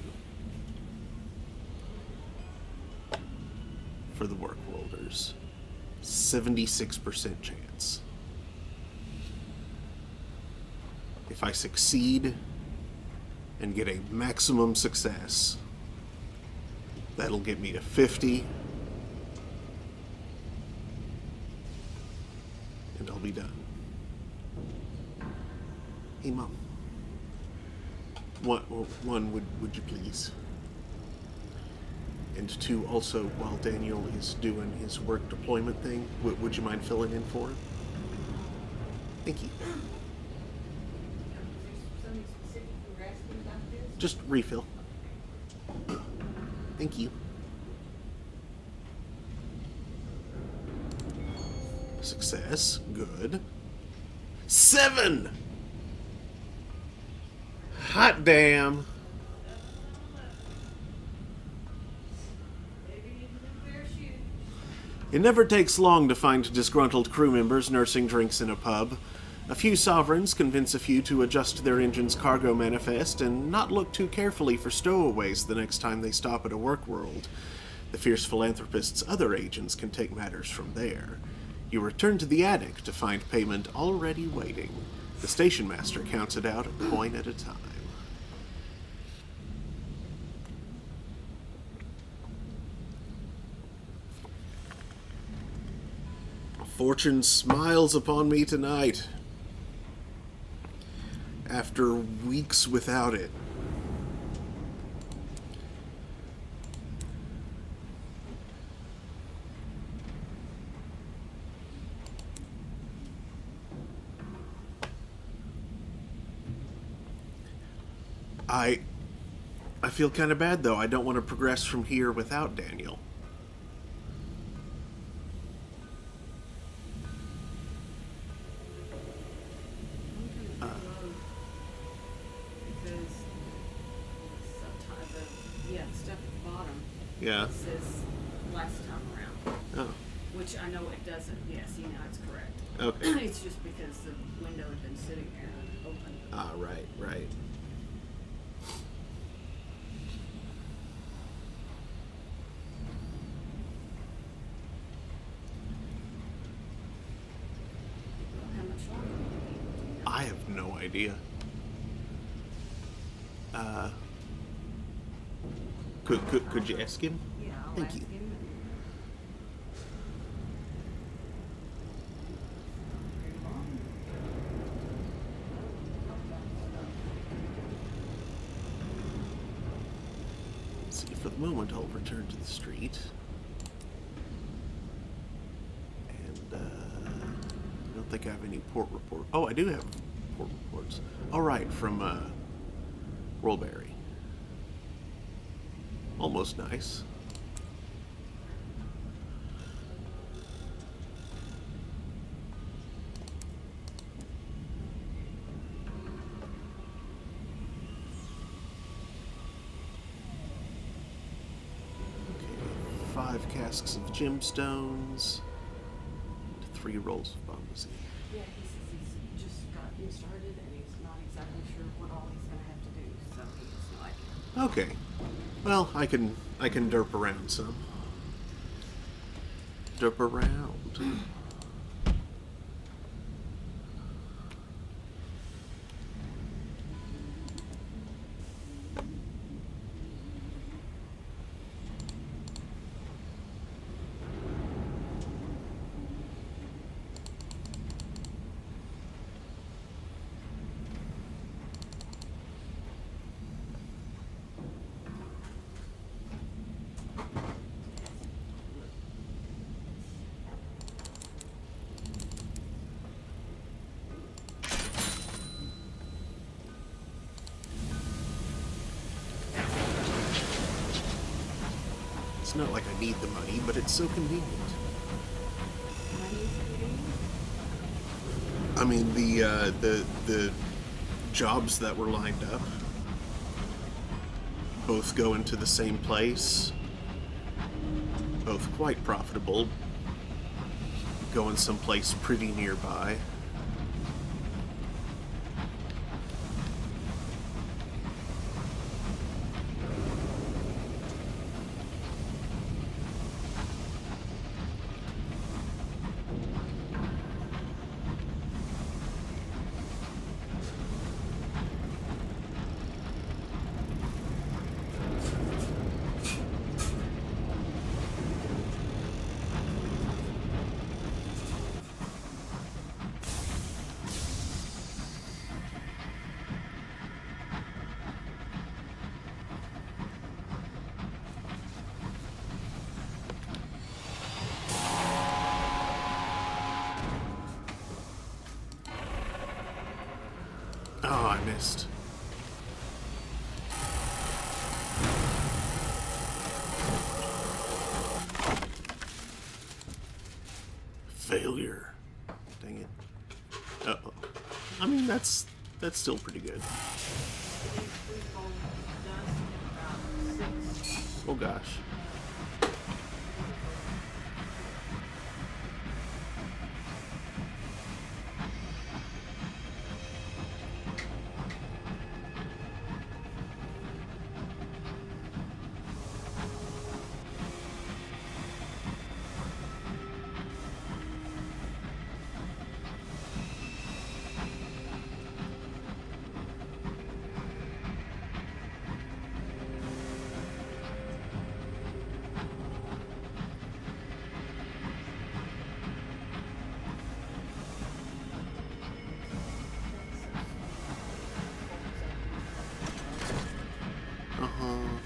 for the work worlders. 76% chance. If I succeed and get a maximum success, that'll get me to 50, and I'll be done. Hey, Mom. One, would you please? And two, also, while Daniel is doing his work deployment thing, would you mind filling in for him? Thank you. Something specific you were asking about this? Just refill. Thank you. Success. Good. 7! Hot damn. It never takes long to find disgruntled crew members nursing drinks in a pub. A few sovereigns convince a few to adjust their engine's cargo manifest and not look too carefully for stowaways the next time they stop at a work world. The fierce philanthropist's other agents can take matters from there. You return to the attic to find payment already waiting. The station master counts it out a coin at a time. Fortune smiles upon me tonight. After weeks without it. I feel kind of bad, though. I don't want to progress from here without Daniel. Yeah. It says last time around. Oh. Which I know it doesn't. Yeah, see, now it's correct. Okay. It's just because the window had been sitting there open. Ah, right, right. How much longer? I have no idea. Could you ask him? Yeah, I'll Thank ask you. him. Let's see, for the moment I'll return to the street. And, I don't think I have any port report. Oh, I do have port reports. All right, from, Rollberry. Almost nice. Okay, 5 casks of gemstones, and 3 rolls of bombazine. Yeah, he says he's just gotten started and he's not exactly sure what all he's going to have to do. So he's like, Okay. Well, I can derp around some. Derp around. It's not like I need the money, but it's so convenient. Money is convenient. I mean, the jobs that were lined up both go into the same place, both quite profitable, going someplace pretty nearby. Oh, I missed. Failure. Dang it. Uh-oh. I mean, that's still pretty good. These people dust about 6. Oh gosh. Uh-huh.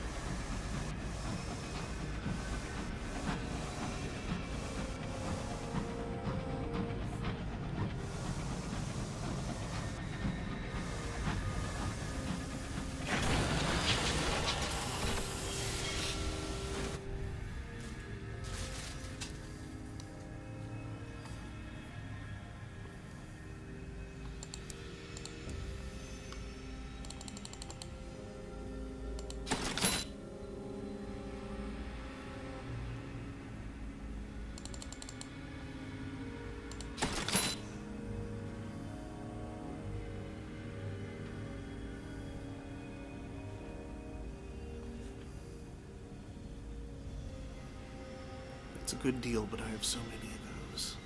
It's a good deal, but I have so many of those.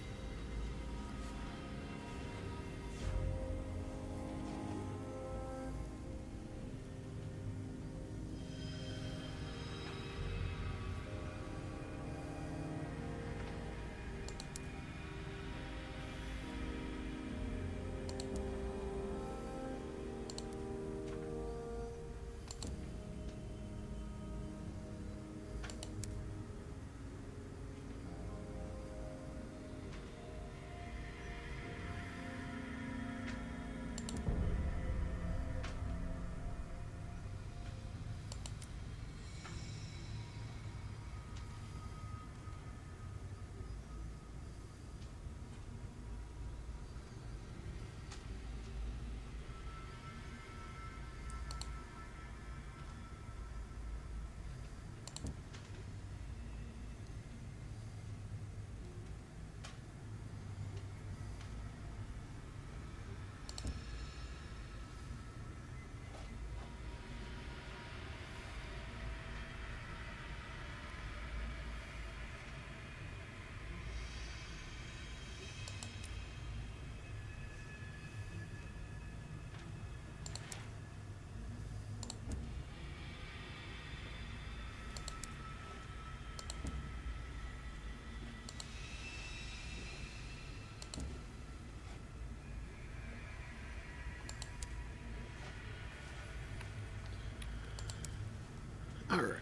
All right.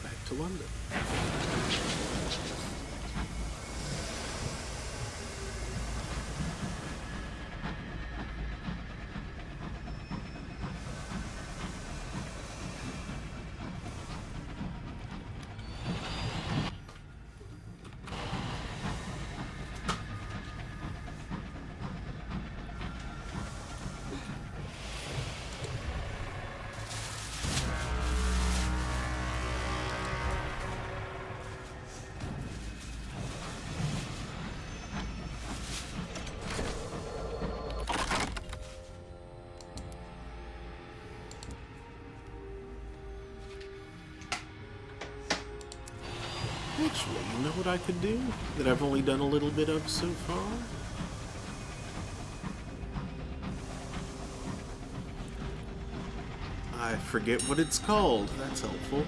Back to London. know what I could do that I've only done a little bit of so far? I forget what it's called. That's helpful.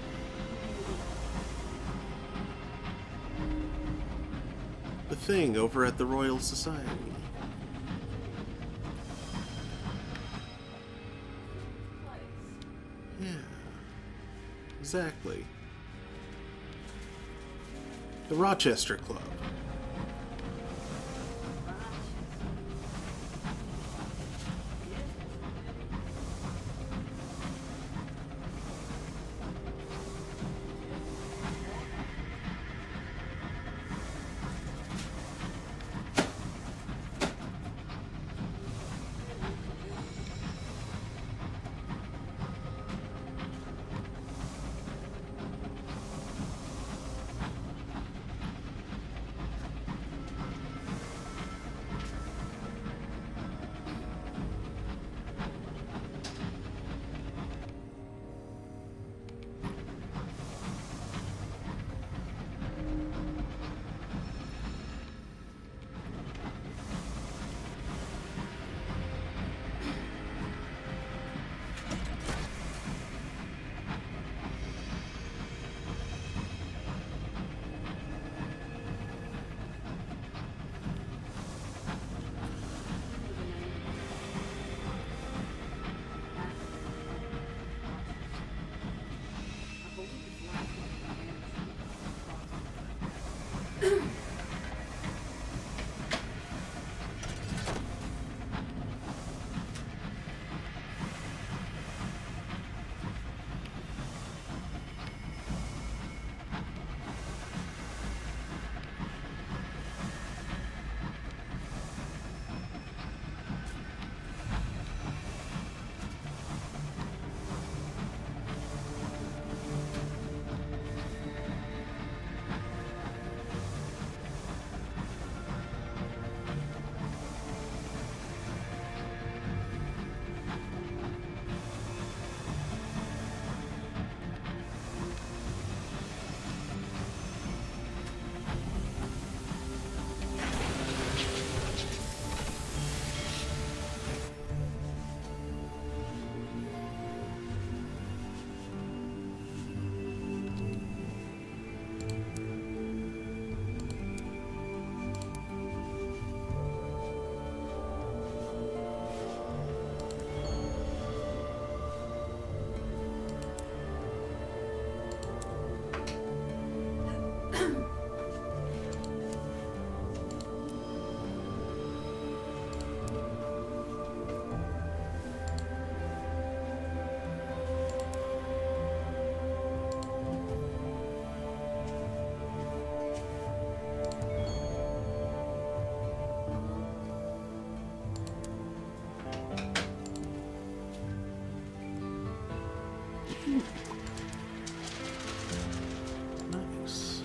The thing over at the Royal Society. Yeah. Exactly. The Rochester Club. Nice.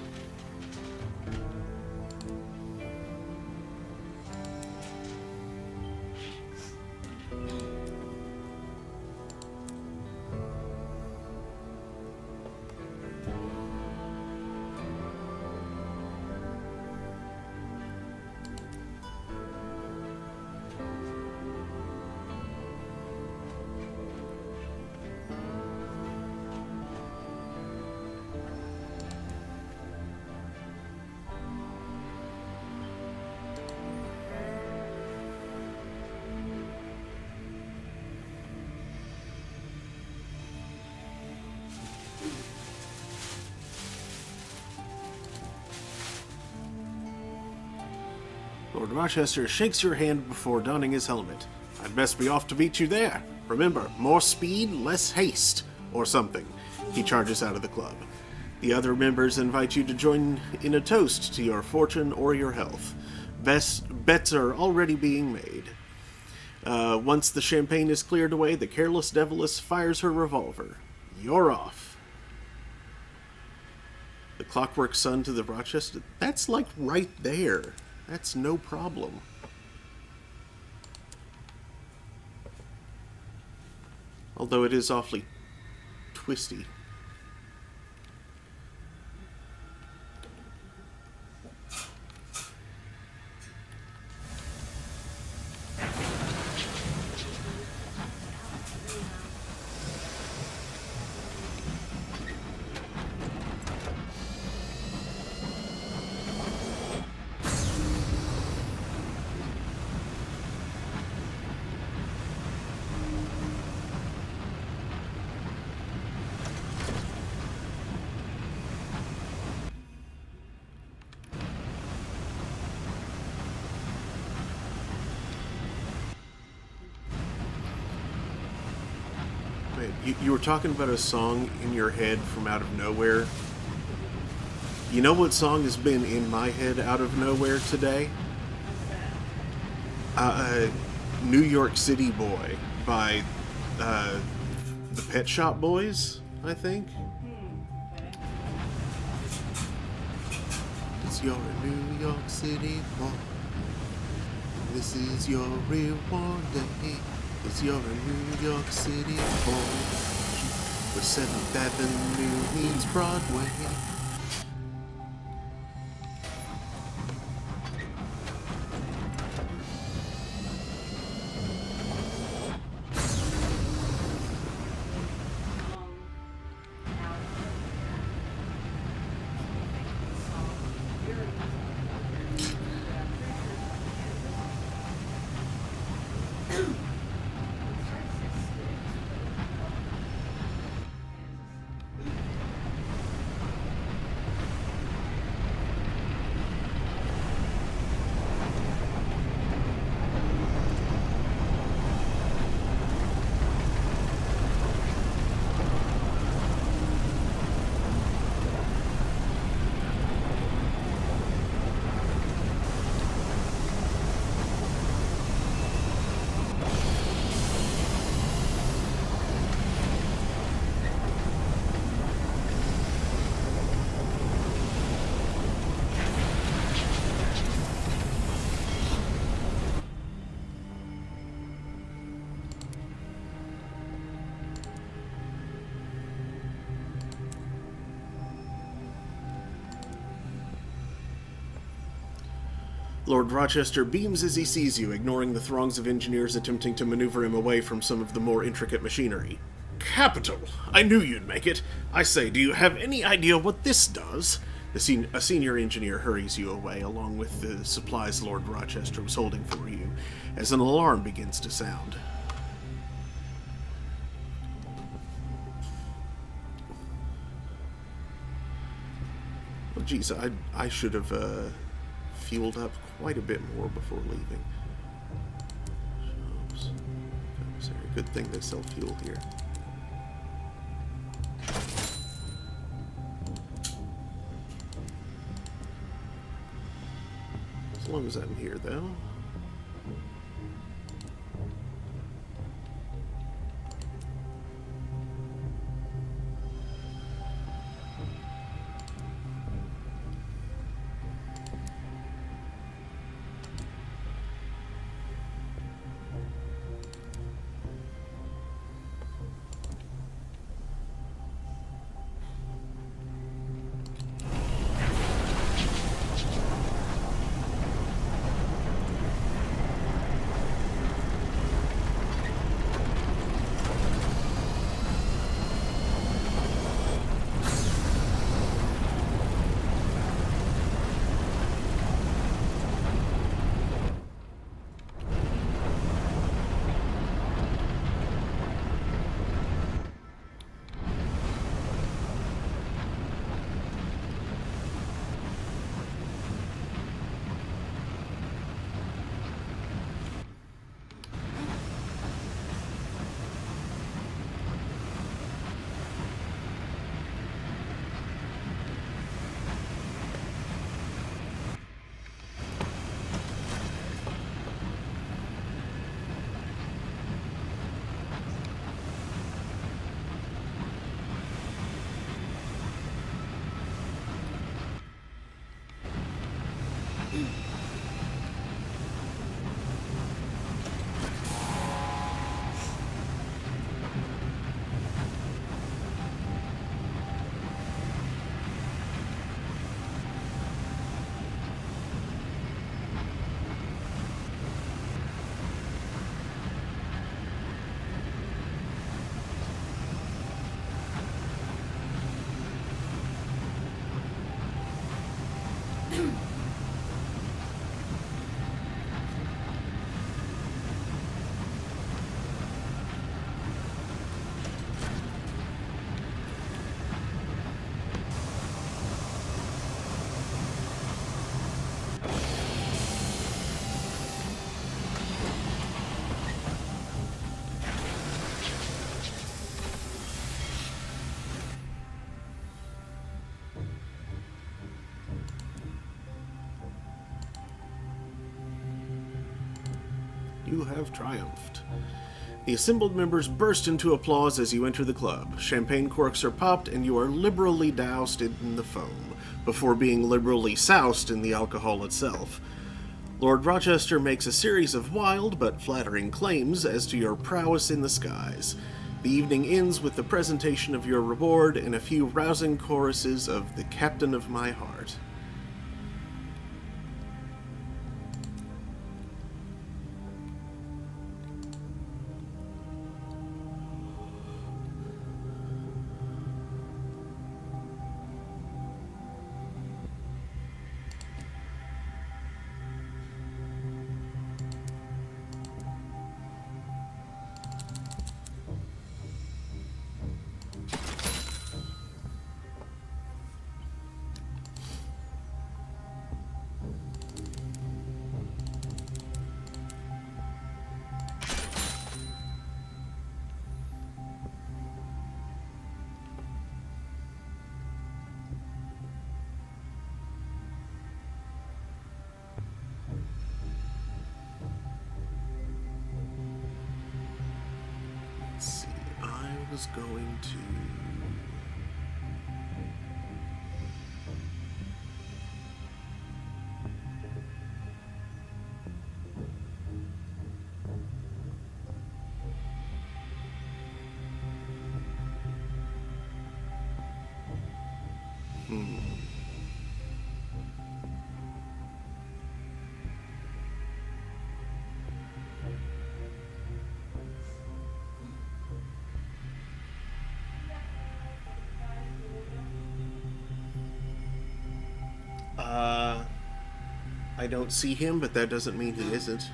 Lord Rochester shakes your hand before donning his helmet. I'd best be off to meet you there. Remember, more speed, less haste, or something. He charges out of the club. The other members invite you to join in a toast to your fortune or your health. Bets are already being made. Once the champagne is cleared away, the careless Deviless fires her revolver. You're off. The Clockwork Sun to the Rochester? That's like right there. That's no problem. Although it is awfully twisty. You were talking about a song in your head from out of nowhere. You know what song has been in my head out of nowhere today? New York City Boy by the Pet Shop Boys, I think. Okay. It's you're a New York City boy. This is your reward day. It's you're a New York City boy. The 7th Avenue meets Broadway. Lord Rochester beams as he sees you, ignoring the throngs of engineers attempting to maneuver him away from some of the more intricate machinery. Capital! I knew you'd make it. I say, do you have any idea what this does? A senior engineer hurries you away, along with the supplies Lord Rochester was holding for you, as an alarm begins to sound. Well, geez, I should have fueled up quite a bit more before leaving. Shops. Commissary. Good thing they sell fuel here. As long as I'm here, though. You have triumphed. The assembled members burst into applause as you enter the club. Champagne corks are popped, and you are liberally doused in the foam, before being liberally soused in the alcohol itself. Lord Rochester makes a series of wild but flattering claims as to your prowess in the skies. The evening ends with the presentation of your reward and a few rousing choruses of "The Captain of My Heart." Let's see, I was going to... I don't see him, but that doesn't mean he isn't.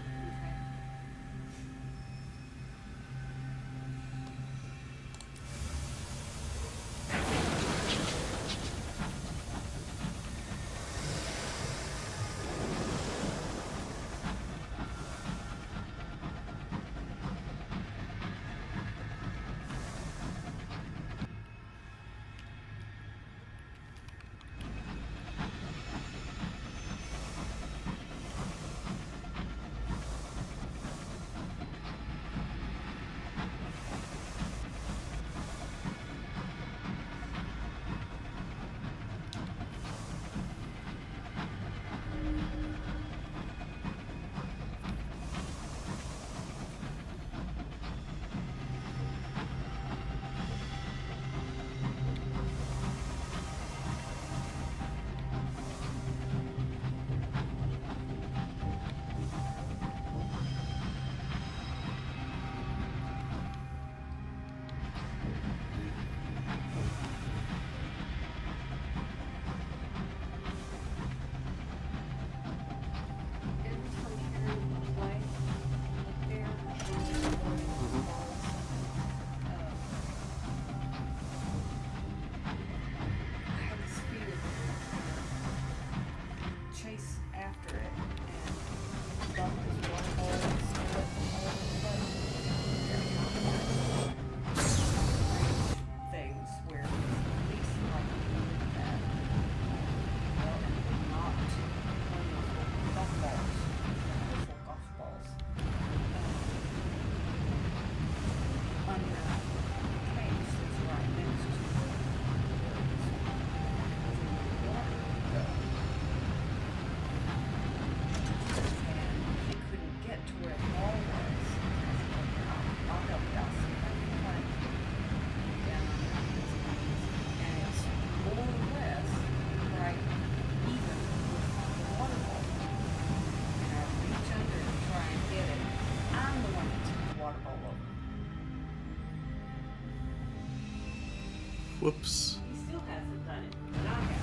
Whoops. He still hasn't done it, but I have.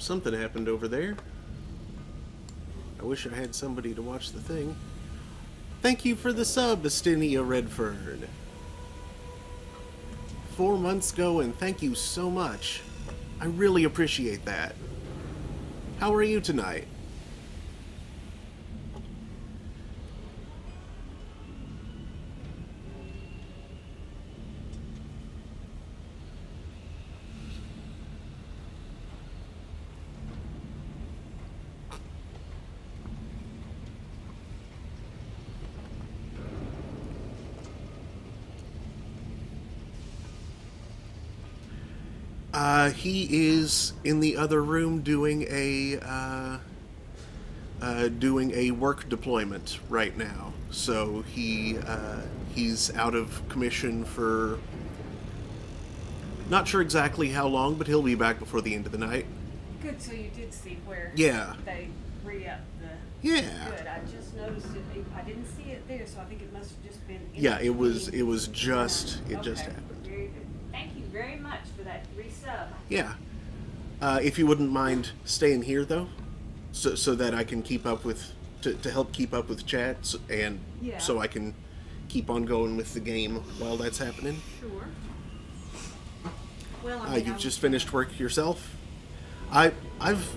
something happened over there. I wish I had somebody to watch the thing. Thank you for the sub, Astinia Redfern. 4 months ago, and thank you so much. I really appreciate that. How are you tonight? He is in the other room doing a work deployment right now. So he's out of commission for not sure exactly how long, but he'll be back before the end of the night. Good, so you did see where Yeah. they re-upped the... Yeah. Good, I just noticed it. I didn't see it there, so I think it must have just been... in Yeah, it was between. just it just Okay, happened. very good. Thank you very much for that resub. Yeah. If you wouldn't mind staying here though, so that I can keep up with to help keep up with chats and Yeah. so I can keep on going with the game while that's happening. Sure. Well, I mean, You've just finished work yourself? I've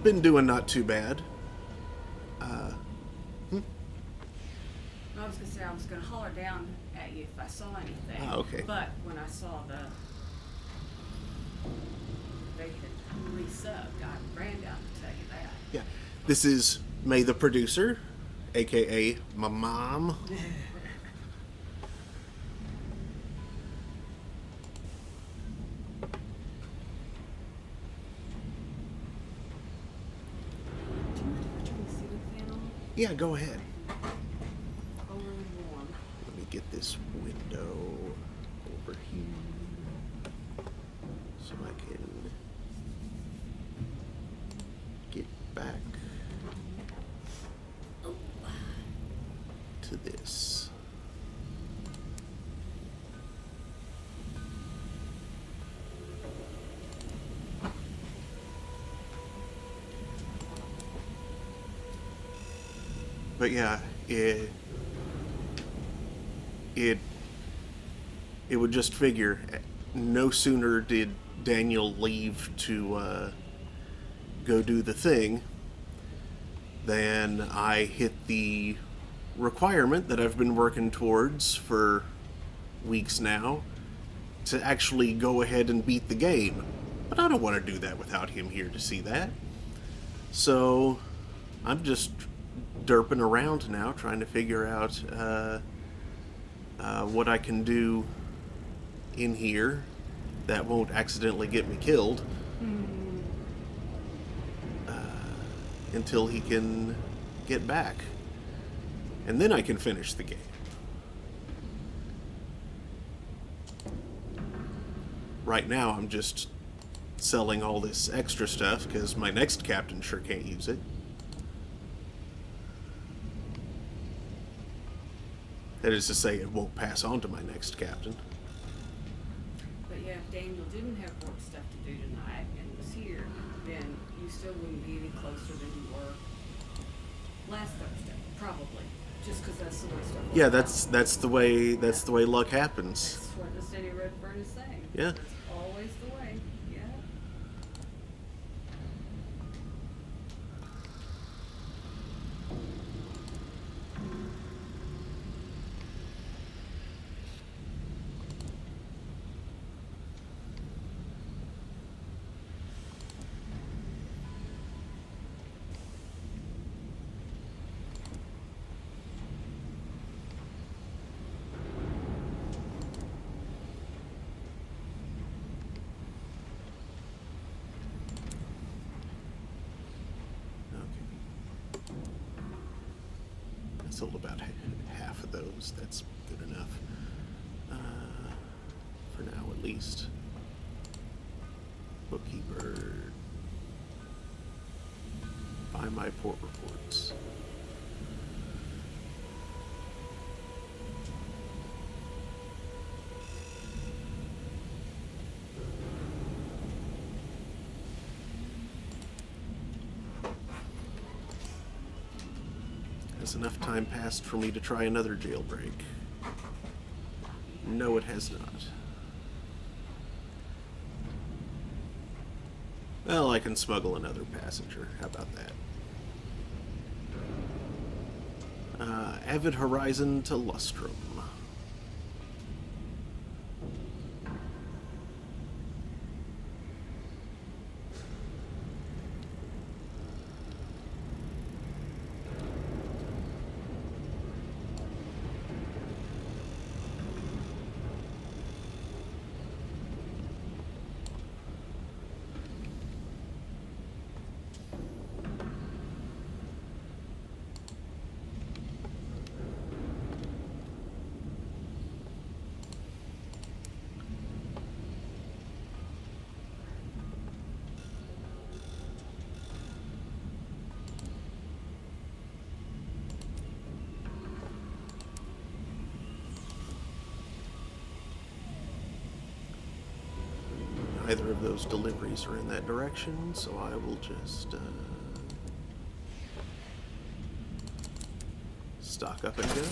been doing not too bad. I was gonna say I was gonna holler down at you if I saw anything. Ah, okay. But when I saw they had resubbed, I ran down to tell you that. Yeah. This is May the producer, aka my mom. Do you mind if I turn the ceiling fan on? Yeah, go ahead. Oh, really warm. Let me get this window over here so I can get back to this. But yeah, it would just figure no sooner did Daniel leave to go do the thing than I hit the requirement that I've been working towards for weeks now to actually go ahead and beat the game. But I don't want to do that without him here to see that. So I'm just derping around now trying to figure out what I can do in here that won't accidentally get me killed until he can get back. And then I can finish the game. Right now I'm just selling all this extra stuff because my next captain sure can't use it. That is to say, it won't pass on to my next captain. But yeah, if Daniel didn't have work stuff to do tonight and was here, then you still wouldn't be any closer than you were last Thursday, probably. Just because that's the way stuff works Yeah, out. that's the way luck happens. That's what the City Redfern is saying. Yeah. It's always the way. Yeah. Okay. I sold about half of those. That's good enough. For now, at least. Bookkeeper. Buy my port reports. Has enough time passed for me to try another jailbreak? No, it has not. Well, I can smuggle another passenger. How about that? Avid Horizon to Lustrum. Neither of those deliveries are in that direction, so I will just stock up and go.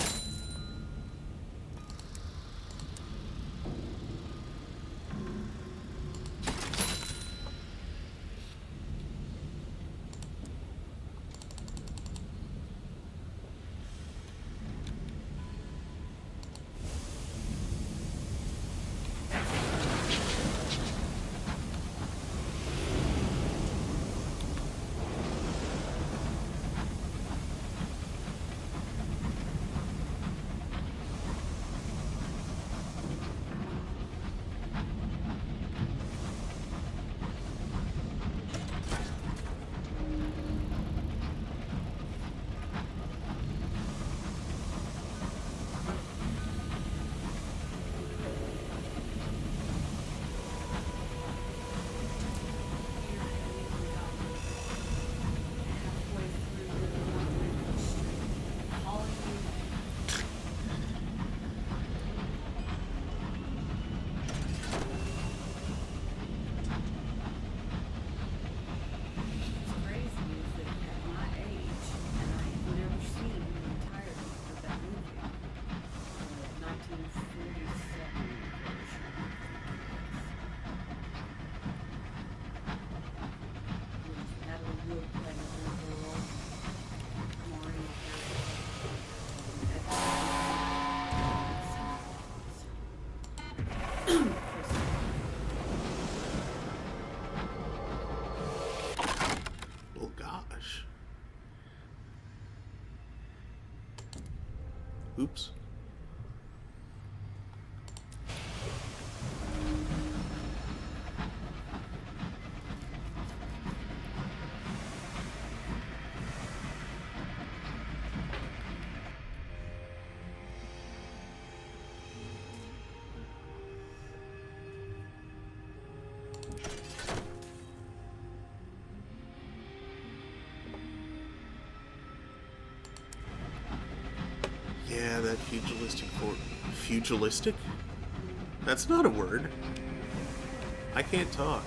Oh gosh. Oops. Yeah, that pugilistic fort. Pugilistic? That's not a word. I can't talk.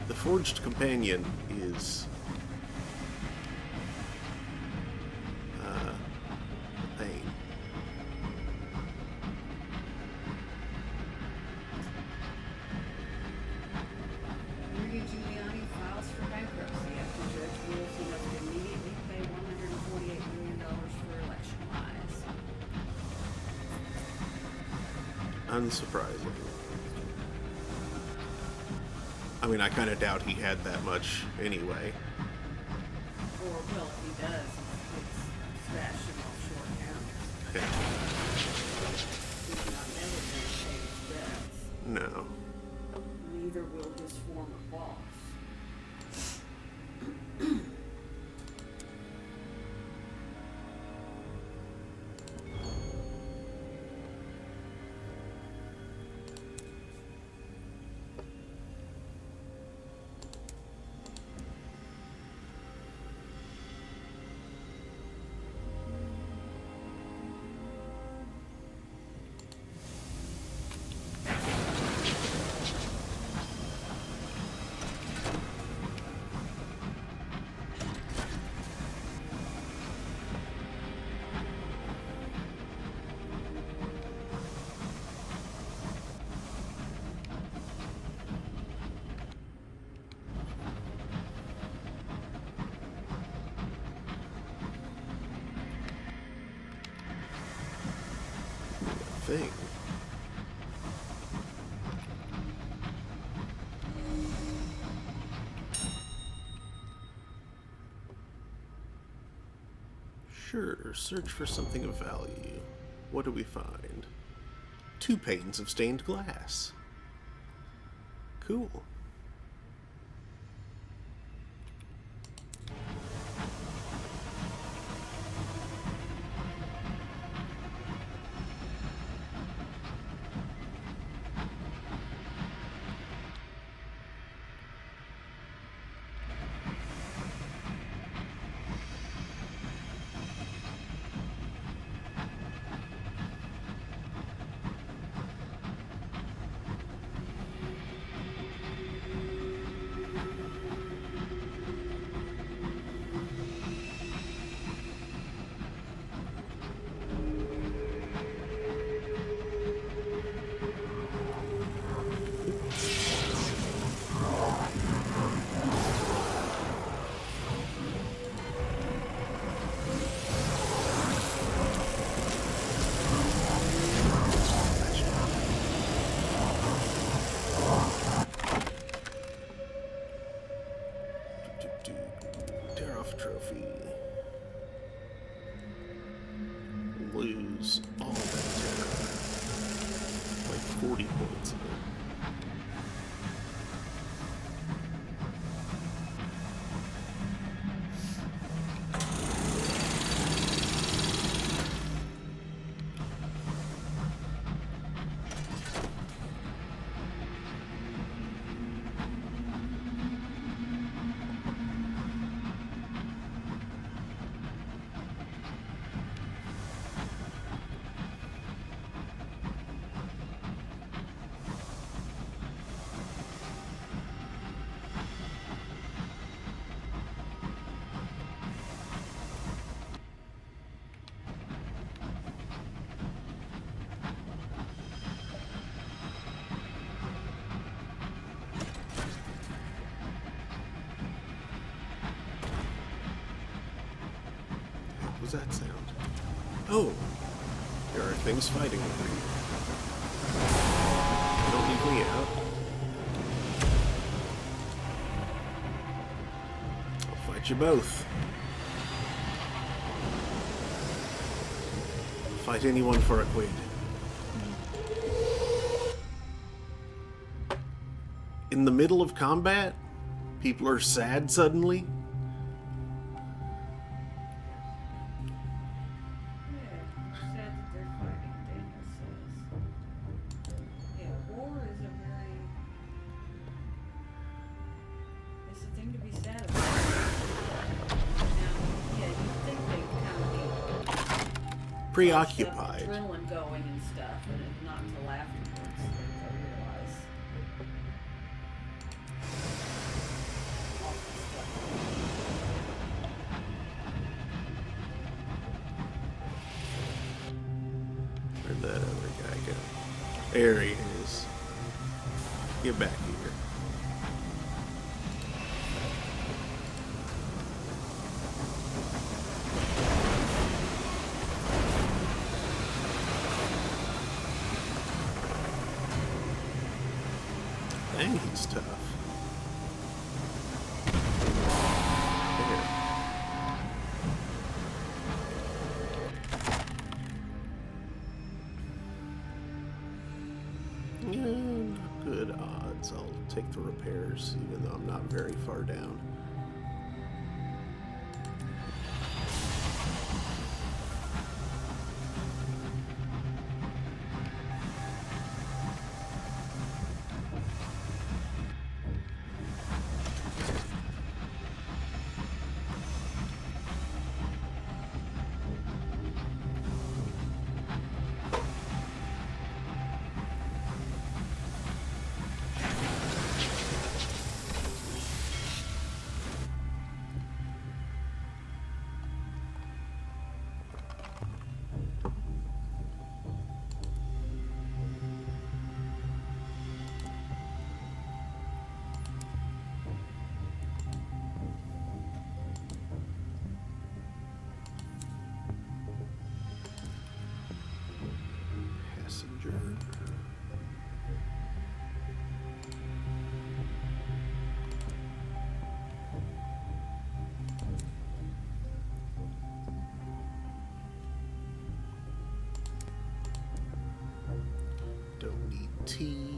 The Forged Companion is a pain. Rudy Giuliani files for bankruptcy after Judge rules he must immediately pay $148 million for election lies. Unsurprising. I mean, I kind of doubt he had that much anyway. Or, well, if he does, it's stashed in offshore accounts. Yeah. He's not never going to pay his debts. No. Neither will his former boss. thing. Sure, search for something of value. What do we find? 2 panes of stained glass. Cool. Tear off trophy. Lose all that terror. Like 40 points of it. What was that sound? Oh, there are things fighting over you. Don't leave me out. I'll fight you both. Fight anyone for a quid. In the middle of combat, people are sad suddenly. Yeah, sad that they're fighting, Daniel says. Yeah, war is a very... It's a thing to be sad about. Now, yeah, you'd think they'd kind of be... Preoccupied. Adrenaline going and stuff, and it's not until afterwards that they realize... awful stuff. Where'd that other guy go? There he is. Get back here. Dang, he's tough. There. Yeah, not good odds. I'll take the repairs, even though I'm not very far down. Adjourn. Don't need tea.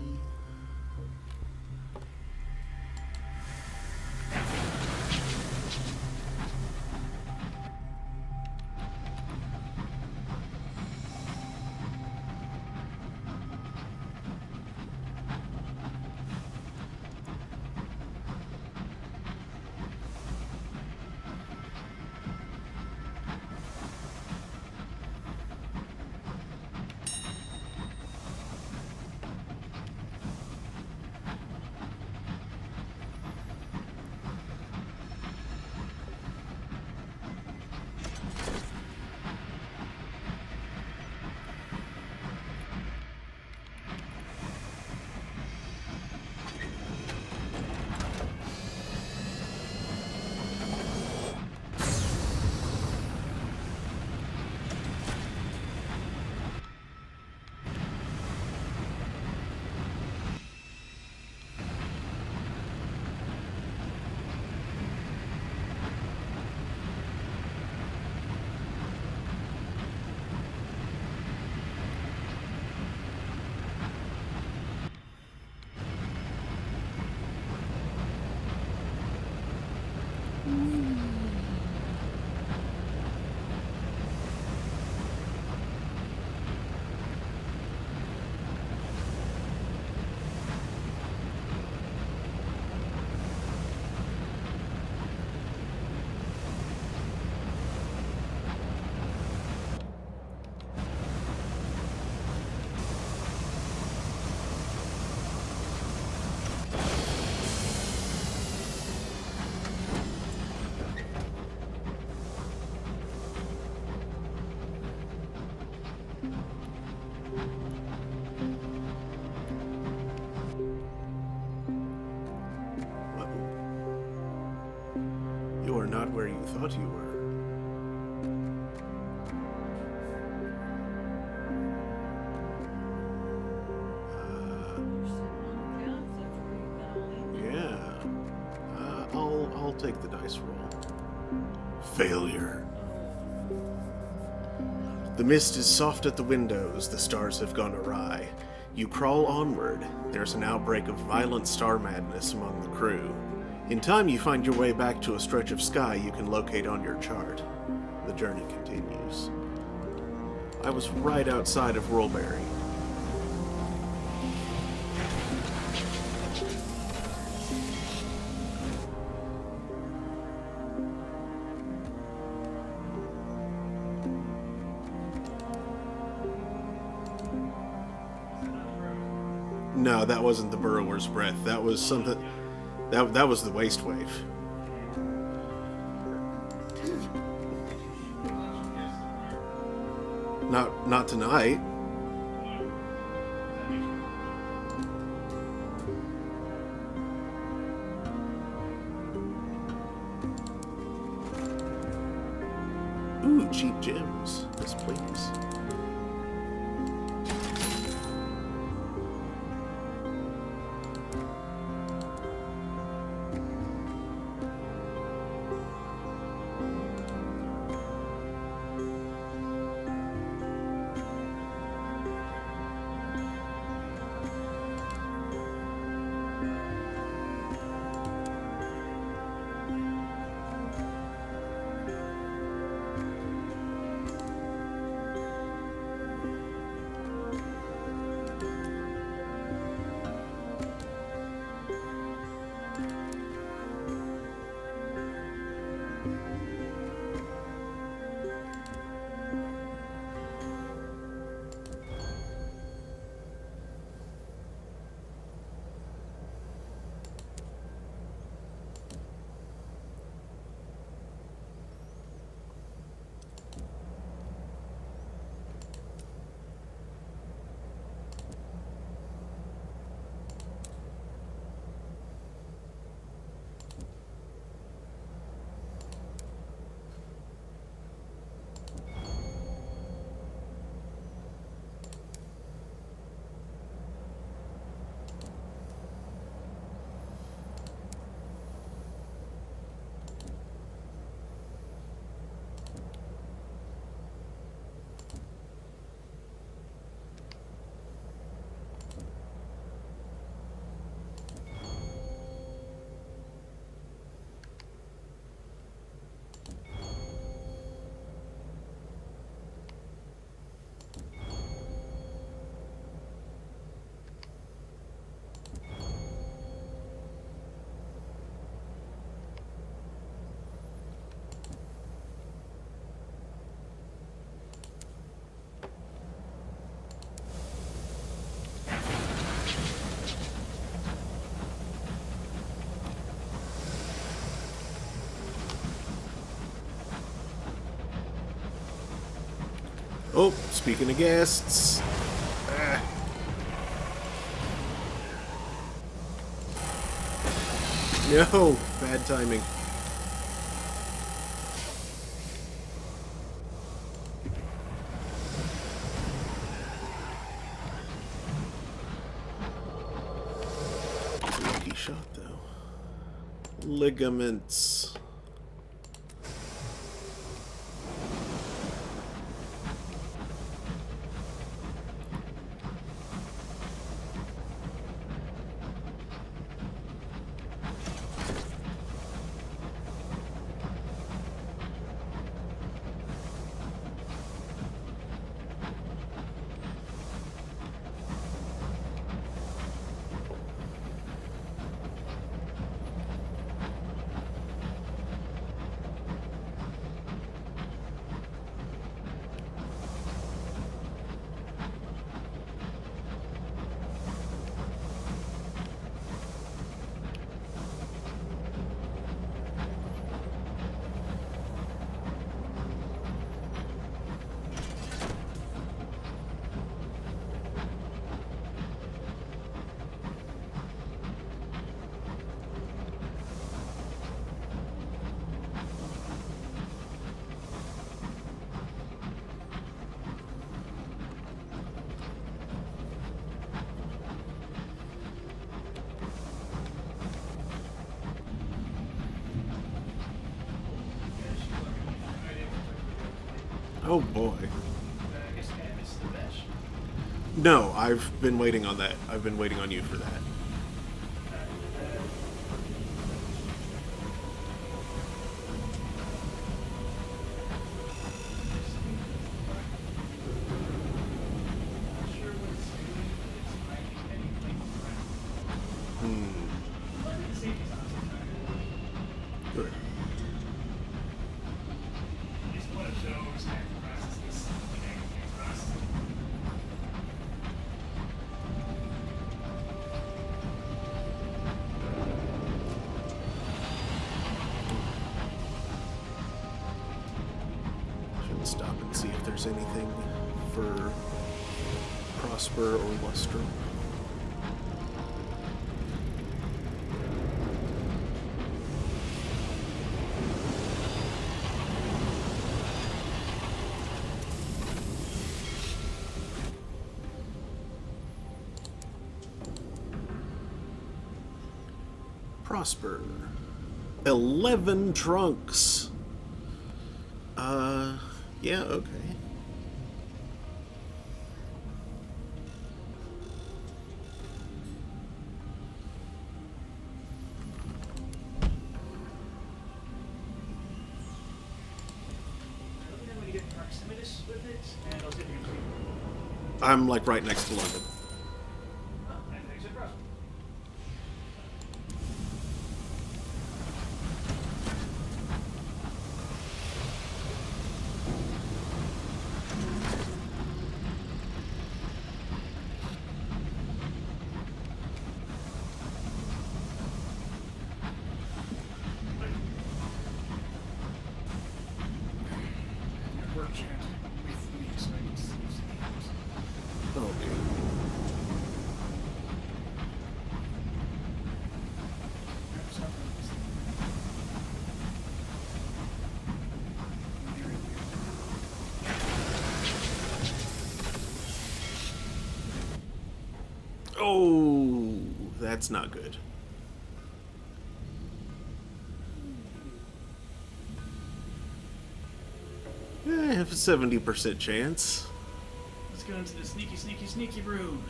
You are not where you thought you were. Yeah. I'll take the dice roll. Failure. The mist is soft at the windows, the stars have gone awry. You crawl onward. There's an outbreak of violent star madness among the crew. In time, you find your way back to a stretch of sky you can locate on your chart. The journey continues. I was right outside of Rollberry. No, that wasn't the burrower's breath. That was something... That was the waste wave. Not tonight. Ooh, cheap gems. Yes, please. Oh, speaking of guests. Ah. No, bad timing. It's a lucky shot, though. Ligaments. Oh boy. I guess I missed the dash. No, I've been waiting on that. I've been waiting on you for that. Good. It's one of those kind of processes. Process. Should stop and see if there's anything for Prosper or Lustrum. Prosper. 11 trunks. Yeah, okay. Let me know when you get proximitous with it, and I'll see if you can see. I'm like right next to London. Oh, I think it's across. Work chat with me so I can see if Okay. Oh, that's not good. I have a 70% chance. Let's go into the sneaky, sneaky, sneaky room.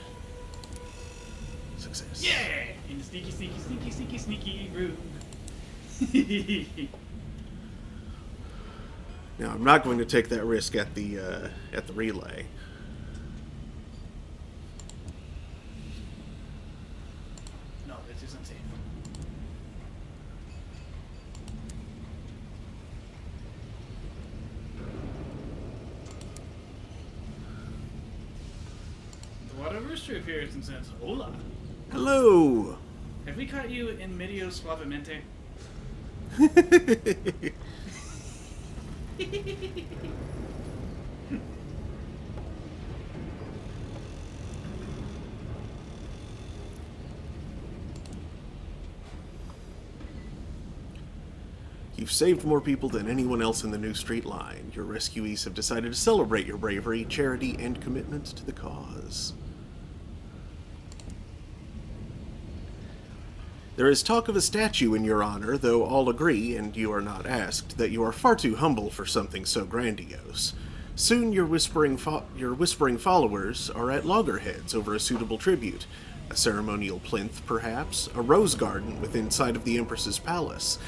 Success. Yeah! In the sneaky, sneaky, sneaky, sneaky, sneaky room. Now, I'm not going to take that risk at the relay. No, this is unsafe. The water rooster appears and says, "Hola. Hello! Have we caught you in medio suavemente?" You've saved more people than anyone else in the New Street Line. Your rescuees have decided to celebrate your bravery, charity, and commitment to the cause. There is talk of a statue in your honor, though all agree, and you are not asked, that you are far too humble for something so grandiose. Soon your whispering followers are at loggerheads over a suitable tribute. A ceremonial plinth, perhaps, a rose garden within sight of the Empress's palace,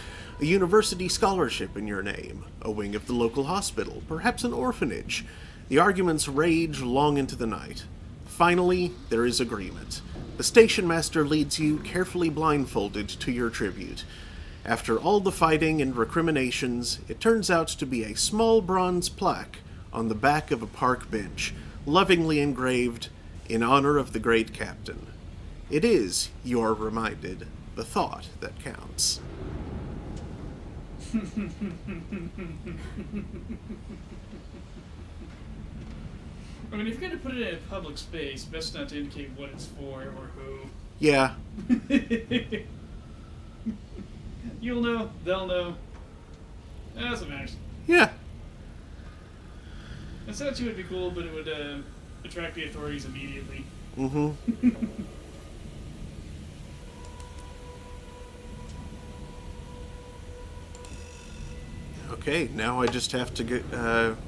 a university scholarship in your name, a wing of the local hospital, perhaps an orphanage. The arguments rage long into the night. Finally, there is agreement. The station master leads you, carefully blindfolded, to your tribute. After all the fighting and recriminations, it turns out to be a small bronze plaque on the back of a park bench, lovingly engraved, "In honor of the great captain." It is, you are reminded, the thought that counts. I mean, if you're going to put it in a public space, best not to indicate what it's for or who. Yeah. You'll know, they'll know. That's what matters. Yeah. A statue would be cool, but it would attract the authorities immediately. Mm-hmm. Okay, now I just have to get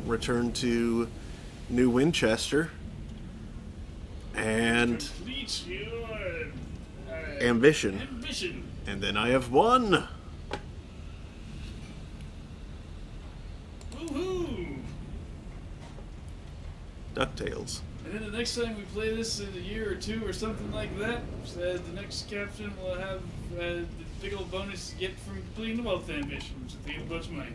return to New Winchester and Complete your ambition. ambition. And then I have won. Woohoo! DuckTales. And then the next time we play this in a year or two or something like that, the next captain will have the big old bonus you get from completing the wealth ambition, which is a bunch of money.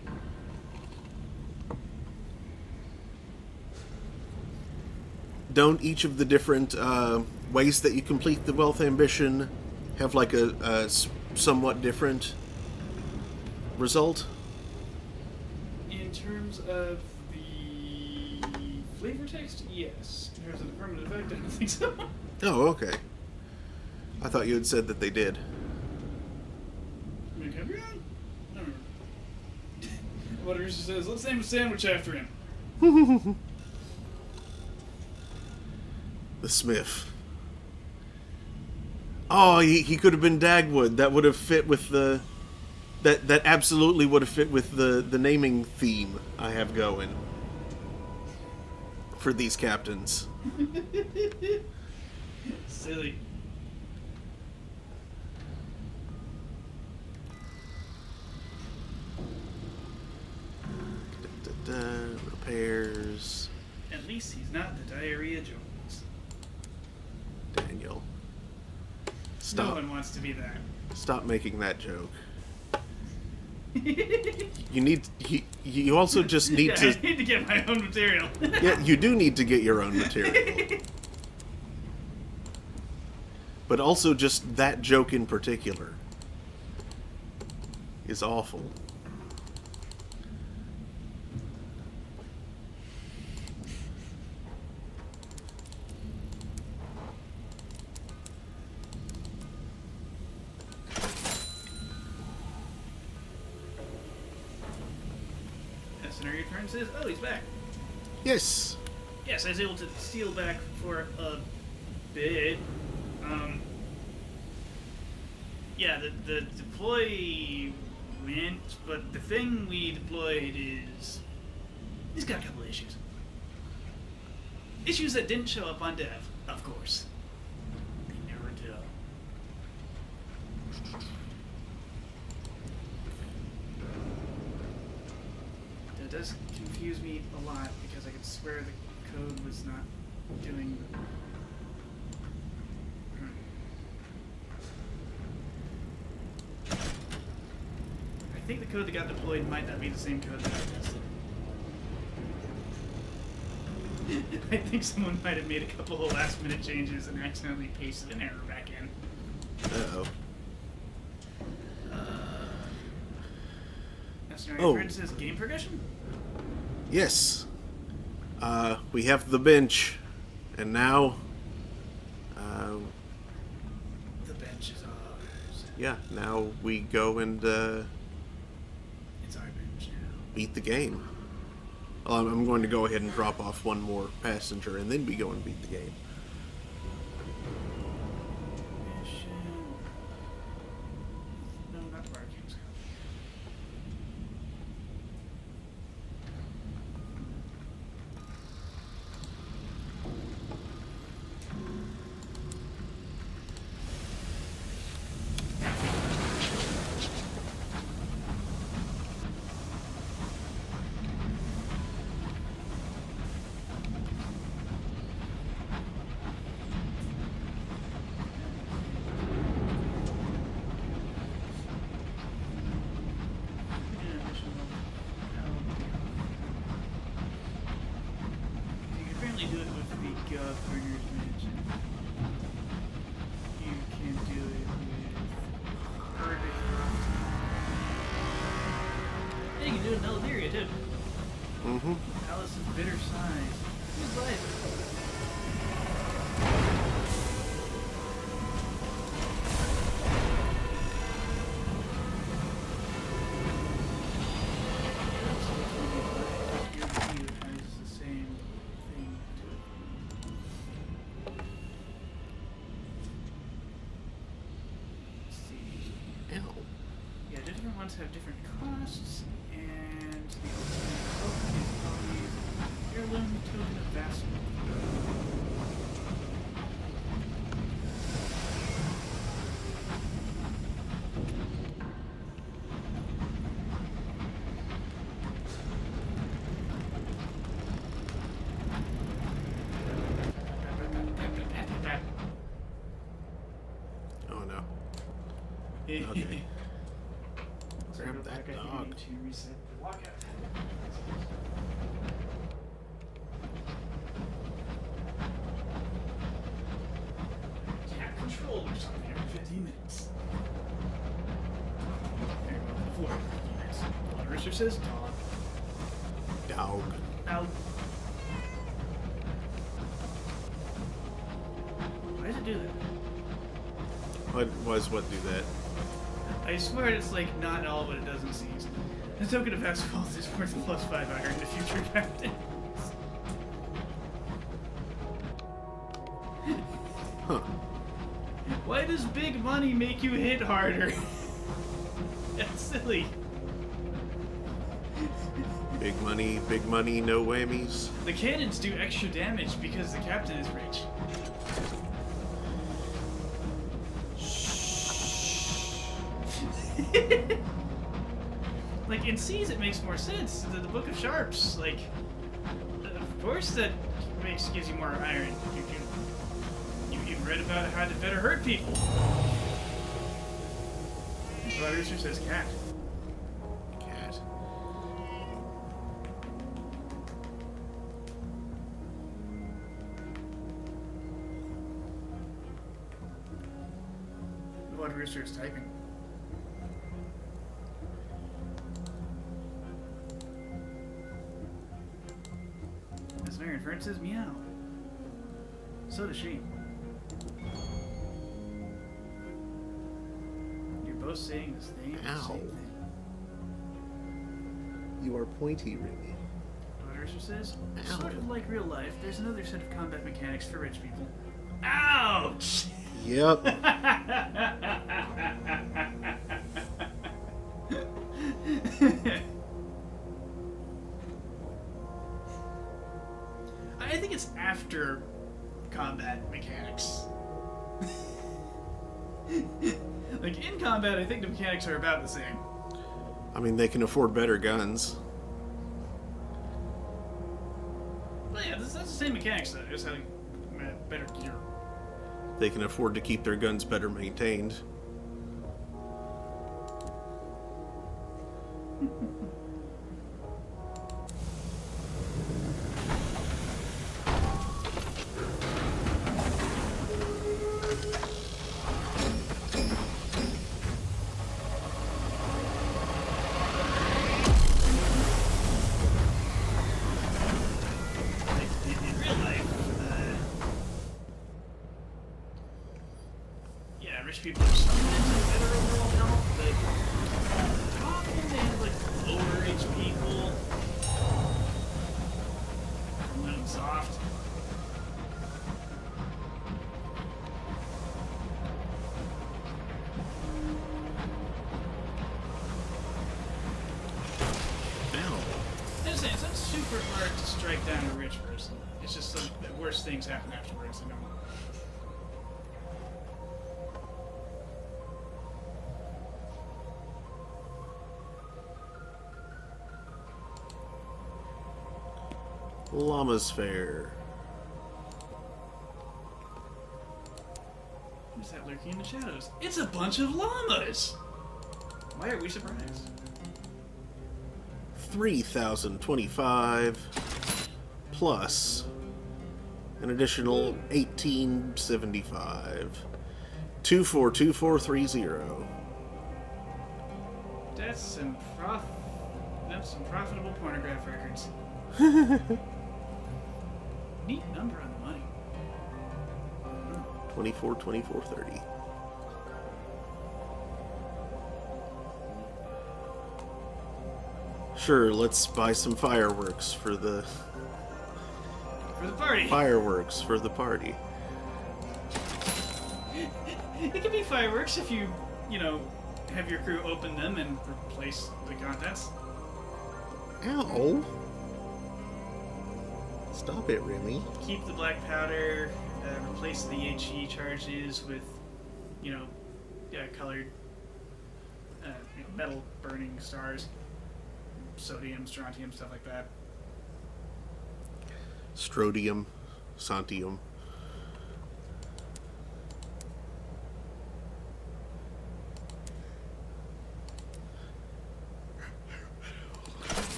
Don't each of the different ways that you complete the wealth ambition have like a somewhat different result? In terms of the flavor text, yes. In terms of the permanent effect, I don't think so. Oh, okay. I thought you had said that they did. I mean, can we on? I don't remember. What Ursa says, let's name a sandwich after him. The Smith. Oh, he could have been Dagwood. That would have fit with the... That absolutely would have fit with the naming theme I have going for these captains. Silly. Repairs. At least he's not the Diarrhea Jones. Daniel. No Stop. one wants to be that. Stop making that joke. You need... You also just need Yeah, to... I need to get my own material. Yeah, you do need to get your own material. But also just that joke in particular is awful. Scenario turn says, oh, he's back. Yes. Yes, I was able to steal back for a bit. Yeah, the deploy went, but the thing we deployed is... He's got a couple of issues. Issues that didn't show up on dev, of course. They never do. That does confuse me a lot because I could swear the code was not doing. I think the code that got deployed might not be the same code that I tested. I think someone might have made a couple of last minute changes and accidentally pasted an error back in. Uh-oh. Scenario friend says game progression? Yes. We have the bench. And now... The bench is ours. yeah, now we go and beat the game. I'm going to go ahead and drop off one more passenger and then be going to beat the game. No, not Vikings. You can do it with the Governor's Mansion. You can do it with Erdicroft. Yeah, you can do it in Elderia too. Mm-hmm. Palace of Bitter Sighs. Good life. Have different costs, and the ultimate token is probably heirloom token of vassal. Oh no. Okay. Grab that dog. To reset the lockout. Cat control or something every 15 minutes. Very well, before 15 minutes. Blood Rooster says dog. Dog. Ow. Why does it do that? What do that? I swear it's like not all what it does in Seas. The token of asphalt is worth +5 iron to future captains. Huh. Why does big money make you hit harder? That's silly. Big money, no whammies. The cannons do extra damage because the captain is rich. Like in Seas, it makes more sense. The Book of Sharps, like, of course that gives you more iron. You've read about how to better hurt people. Well, Rooster says cat. Cat. What Rooster is typing. This Marion Fern says meow. So does she. You're both saying the same thing. You are pointy, Remy. What Rooster says? Ow. Sort of like real life, there's another set of combat mechanics for rich people. Ouch! Yep. I think it's after combat mechanics. Like in combat, I think the mechanics are about the same. I mean, they can afford better guns. But yeah, that's the same mechanics though, just having better gear. They can afford to keep their guns better maintained. In real life, yeah, rich people are somewhat into better overall health, but often they have like lower HP people soft. Ow. I'm just saying, it's not super hard to strike down a rich person. It's just the worst things happen afterwards, you know. Llama's Fair. Who's that lurking in the shadows? It's a bunch of llamas! Why are we surprised? 3,025 plus an additional 1,875. 242430. That's some profitable pornograph records. Neat number on the money. 242430. Sure, let's buy some fireworks for the party. Fireworks for the party. It can be fireworks if you have your crew open them and replace the contents. Ow! Stop it, Remy. Keep the black powder, replace the HE charges with, colored metal burning stars, sodium, strontium, stuff like that. Strodium, Santium.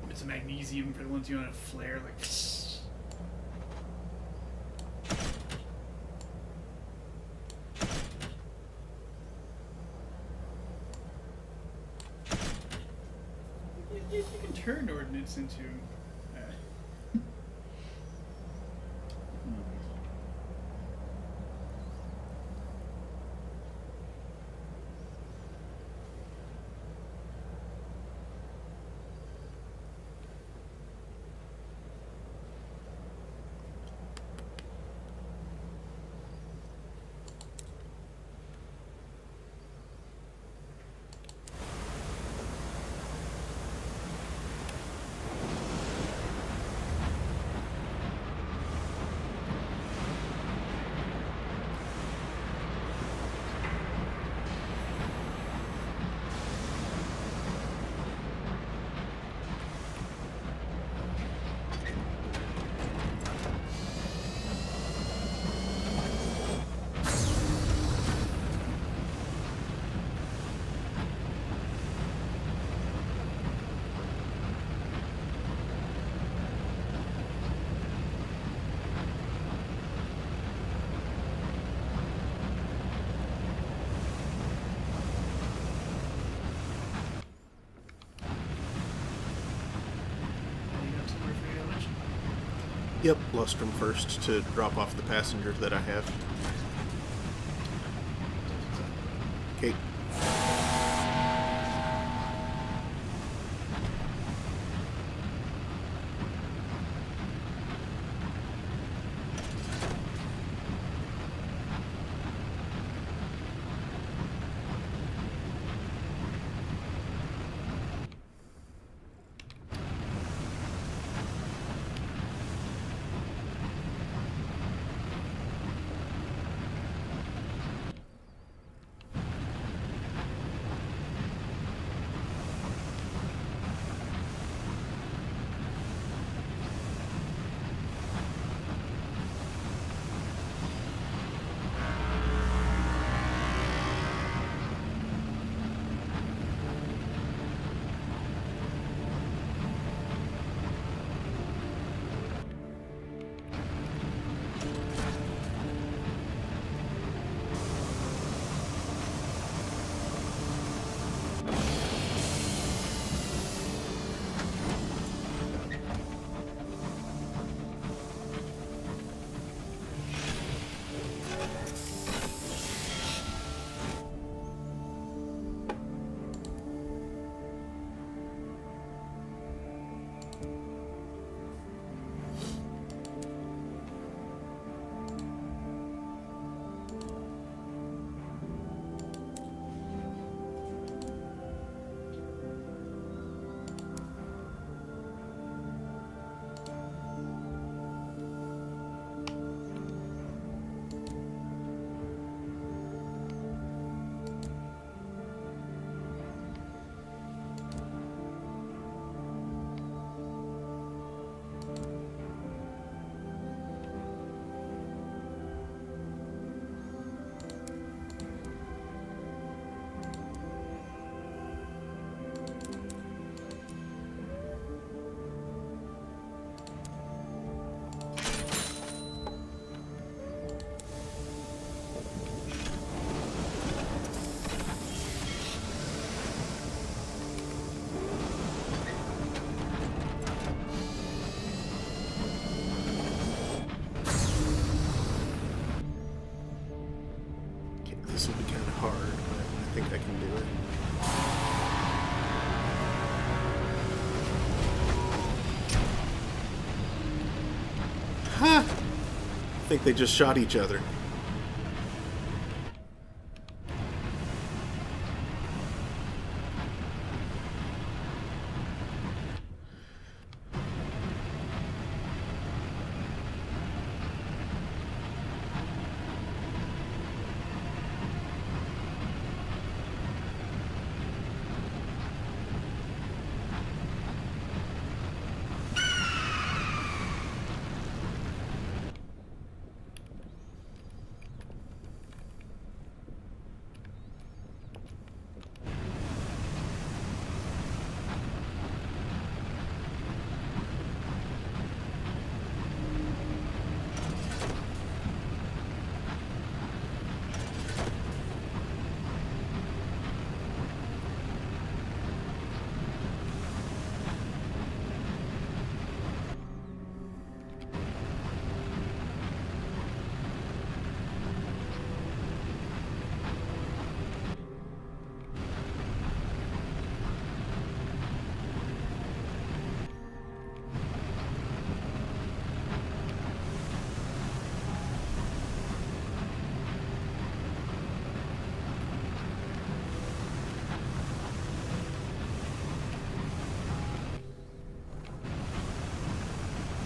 It's a magnesium for the ones you want to flare, like. You can turn ordnance into. Yep, Lustrum first to drop off the passenger that I have. Okay. think they just shot each other.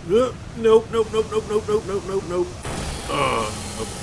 Nope, nope, nope, nope, nope, nope, nope, nope, nope, nope. Okay.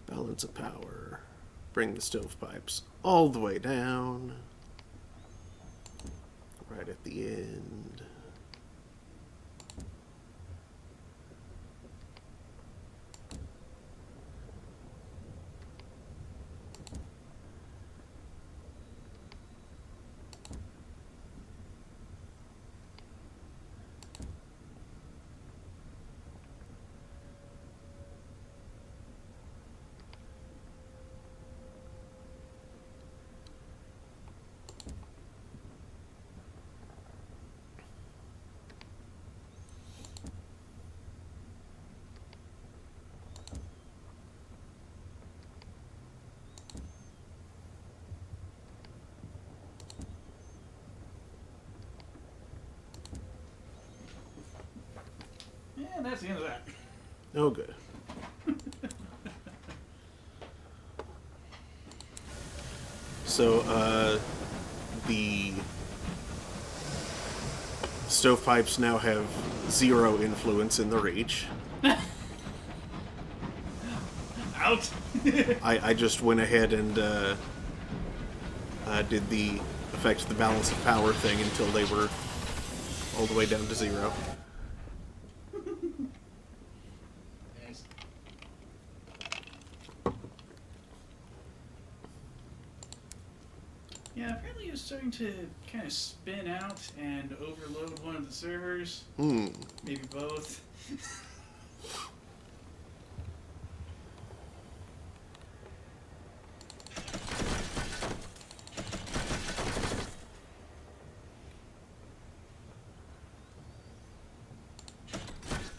Balance of power. Bring the stovepipes all the way down. Right at the end. Yeah, that's the end of that. Oh, good. So, the stovepipes now have 0 influence in the reach. Out! I just went ahead and did the affect the balance of power thing until they were all the way down to 0. Nice. Yeah, apparently it was starting to kind of spin out and overload one of the servers. Maybe both.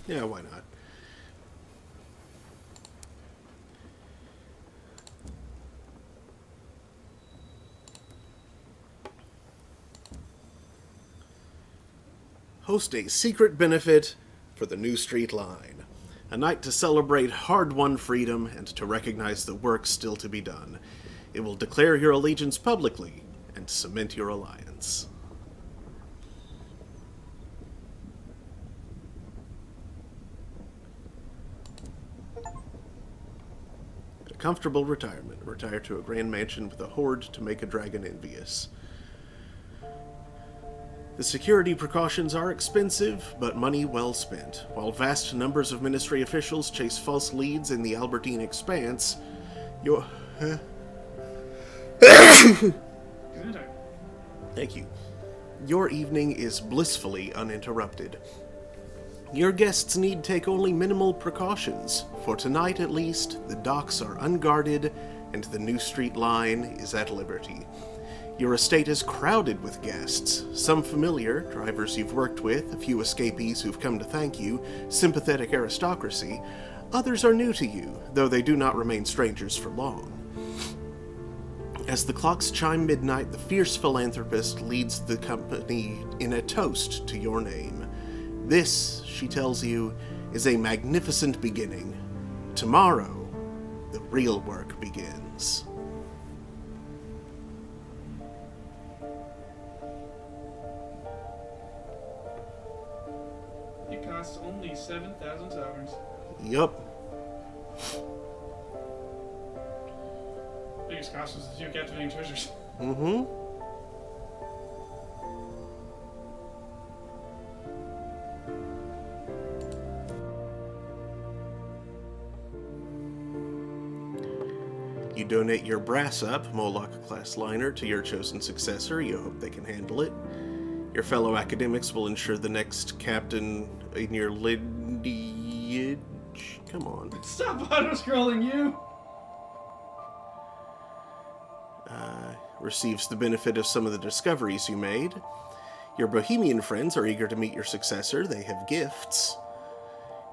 Yeah, why not? host a secret benefit for the New Street Line. A night to celebrate hard-won freedom and to recognize the work still to be done. It will declare your allegiance publicly and cement your alliance. A comfortable retirement. Retire to a grand mansion with a hoard to make a dragon envious. The security precautions are expensive, but money well spent. While vast numbers of ministry officials chase false leads in the Albertine expanse, your... Thank you. Your evening is blissfully uninterrupted. Your guests need take only minimal precautions. For tonight, at least, the docks are unguarded and the New Street Line is at liberty. Your estate is crowded with guests, some familiar, drivers you've worked with, a few escapees who've come to thank you, sympathetic aristocracy. Others are new to you, though they do not remain strangers for long. As the clocks chime midnight, the fierce philanthropist leads the company in a toast to your name. This, she tells you, is a magnificent beginning. Tomorrow, the real work begins. It costs only 7,000 sovereigns. Yup. Biggest cost was the 2 captivating treasures. Mm-hmm. You donate your brass-up Moloch-class liner to your chosen successor. You hope they can handle it. Your fellow academics will ensure the next captain in your lineage... Come on. Stop auto-scrolling, you! Receives the benefit of some of the discoveries you made. Your Bohemian friends are eager to meet your successor. They have gifts.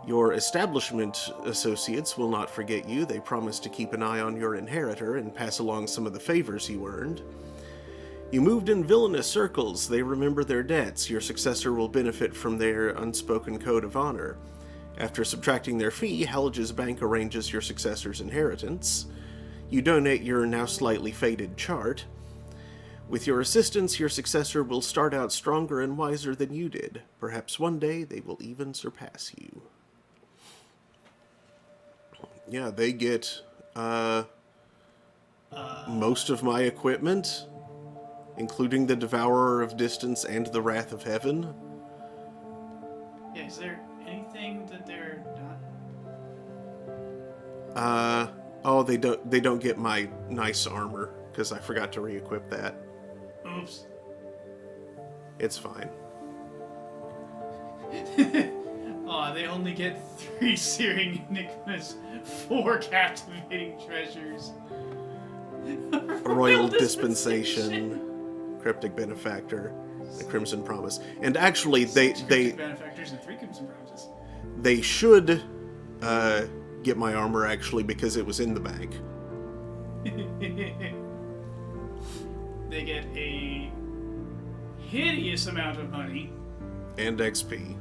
Your establishment associates will not forget you. They promise to keep an eye on your inheritor and pass along some of the favors you earned. You moved in villainous circles. They remember their debts. Your successor will benefit from their unspoken code of honor. After subtracting their fee, Hallige's bank arranges your successor's inheritance. You donate your now slightly faded chart. With your assistance, your successor will start out stronger and wiser than you did. Perhaps one day they will even surpass you. Yeah, they get most of my equipment, including the Devourer of Distance and the Wrath of Heaven. Yeah, is there anything that they're not? Oh, they don't get my nice armor because I forgot to re-equip that. Oops. It's fine. Aw, they only get 3 searing enigmas, 4 captivating treasures. Royal Dispensation, Cryptic Benefactor, the Crimson Promise. And actually, they Benefactors and 3 crimson promises. they should get my armor actually because it was in the bank. They get a hideous amount of money. And XP.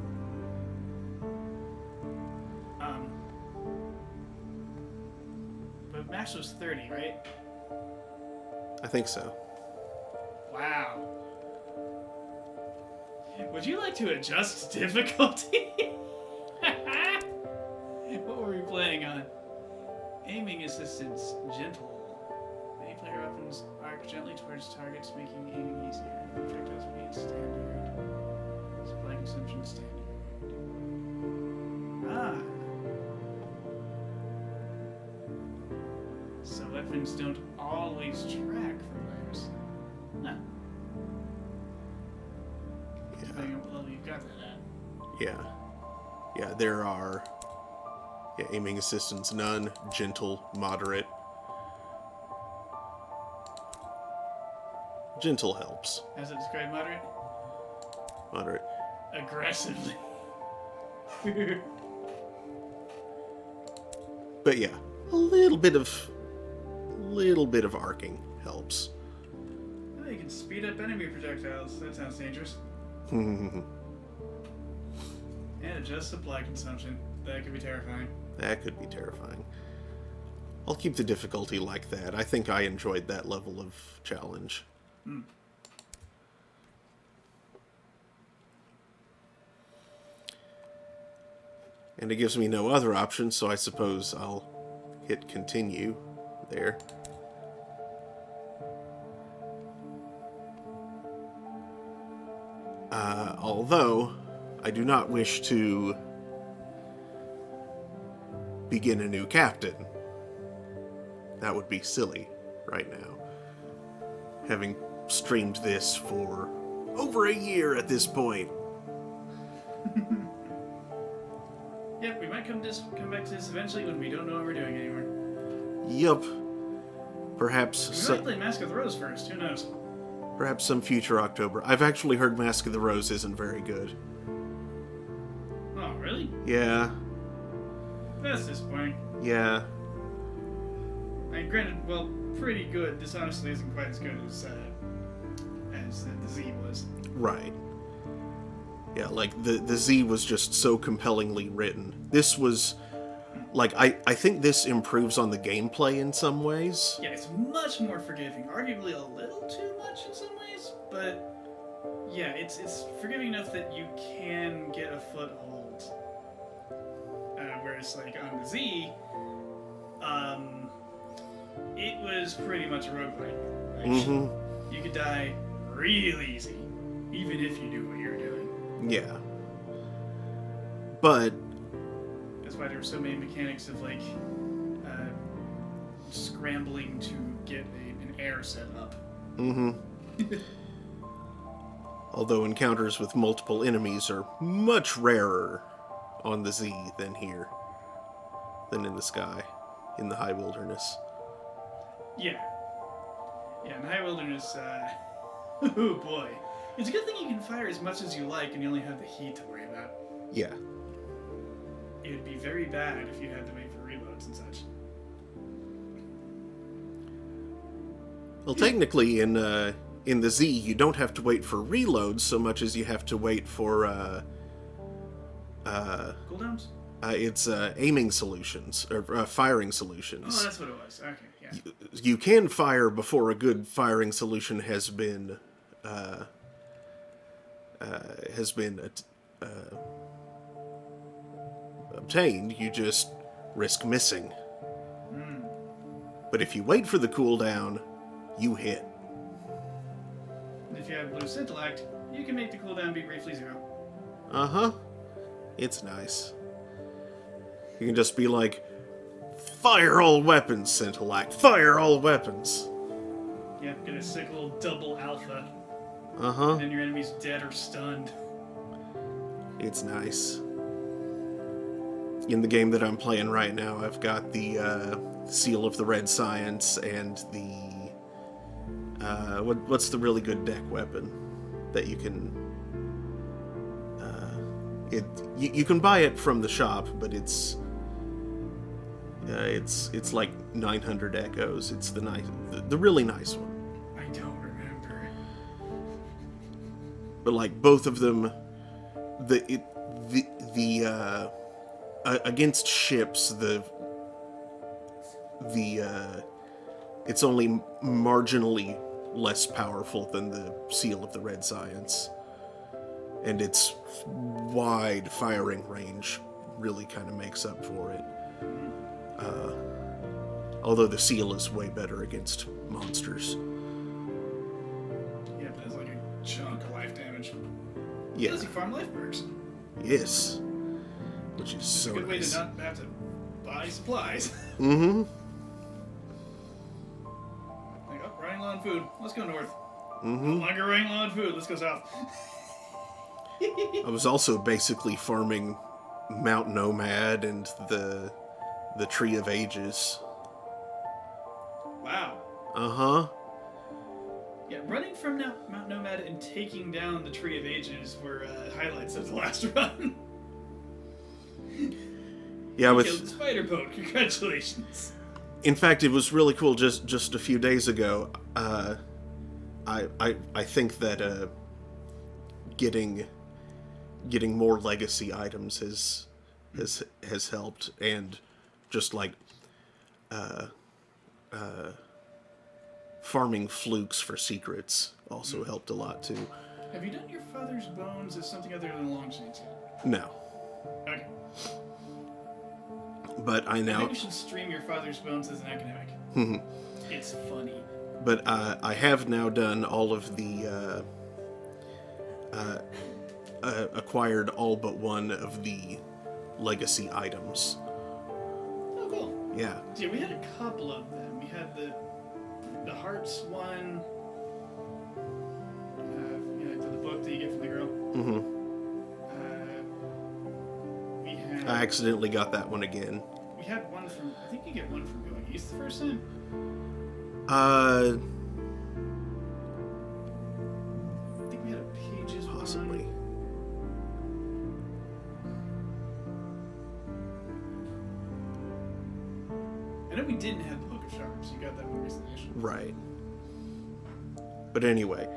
But max was 30, right? I think so. Wow. Would you like to adjust difficulty? What were we playing on? Aiming assistance, gentle. Many player weapons arc gently towards targets, making aiming easier. Projectile speed standard. Supply consumption standard. Ah. So weapons don't always track for players. No. Depending on what level you've got that at. Yeah. Yeah, there are... Yeah, aiming assistance, none. Gentle, moderate. Gentle helps. How's it described? Moderate? Moderate. Aggressively. But yeah, a little bit of arcing helps. Oh, you can speed up enemy projectiles. That sounds dangerous. just supply consumption. That could be terrifying. That could be terrifying. I'll keep the difficulty like that. I think I enjoyed that level of challenge. And it gives me no other option, so I suppose I'll hit continue there. Although, I do not wish to begin a new captain. That would be silly right now. Having streamed this for over a year at this point. Yep, we might come back to this eventually when we don't know what we're doing anymore. Yup. Perhaps We might play Mask of the Rose first, who knows? perhaps some future October. I've actually heard Mask of the Rose isn't very good. Oh, really? Yeah. That's disappointing. Yeah. I mean, granted, well, pretty good. This honestly isn't quite as good as the Z was. Right. Yeah, like, the Z was just so compellingly written. This was... Like, I think this improves on the gameplay in some ways. Yeah, it's much more forgiving. Arguably a little too much in some ways, but... Yeah, it's forgiving enough that you can get a foothold. Whereas, like, on the Z... it was pretty much a roguelike. Like, you could die real easy, even if you knew what you were doing. Yeah. But... That's why there were so many mechanics of, like, scrambling to get an air set up. Although encounters with multiple enemies are much rarer on the Z than here. Than in the sky. In the high wilderness. Yeah. Yeah, in high wilderness, oh boy. It's a good thing you can fire as much as you like and you only have the heat to worry about. Yeah. It would be very bad if you had to wait for reloads and such. Well, technically, in the Z, you don't have to wait for reloads so much as you have to wait for, Cooldowns? it's aiming solutions, or firing solutions. Oh, that's what it was. Okay, yeah. You can fire before a good firing solution has been obtained. You just risk missing. But if you wait for the cooldown, you hit. And if you have blue scintillact, you can make the cooldown be briefly 0. It's nice. You can just be like, fire all weapons, Scintillact. Fire all weapons. Yeah, get a sick little double alpha. Uh-huh. And then your enemy's dead or stunned. It's nice. In the game that I'm playing right now, I've got the Seal of the Red Science and the... what's the really good deck weapon that you can... You can buy it from the shop, but it's like 900 echoes. It's the really nice one. I don't remember. But like both of them, against ships, it's only marginally less powerful than the Seal of the Red Science. And its wide firing range really kind of makes up for it. Although the Seal is way better against monsters. Yeah, but it's like a chunk of life damage. Yeah. Does he farm life perks? Yes. Which is It's so a good way nice. to not have to buy supplies. Mm-hmm. Like, oh, running low on food. Let's go north. Mm-hmm. No longer running low on food. Let's go south. I was also basically farming Mount Nomad and the Tree of Ages. Wow. Uh-huh. Yeah, running from Mount Nomad and taking down the Tree of Ages were highlights of the last run. Yeah, You killed the spider boat. Congratulations. In fact, it was really cool just a few days ago. I think that getting getting more legacy items has helped, and just like farming flukes for secrets also helped a lot too. Have you done your father's bones as something other than long chains yet? No, Okay. but I I now. think you should stream your father's bones as an academic. It's funny. But I have now done all of the acquired all but one of the legacy items. Oh, cool. Yeah. Yeah, we had a couple of them. We had the hearts one. The book that you get from the girl. Mm-hmm. We had. I accidentally got that one again. We had one from. I think you get one from going east the first time. Uh, I think we had a pages possibly. one. I know we didn't have the Book of Sharps. You got that one recently. Right. But anyway,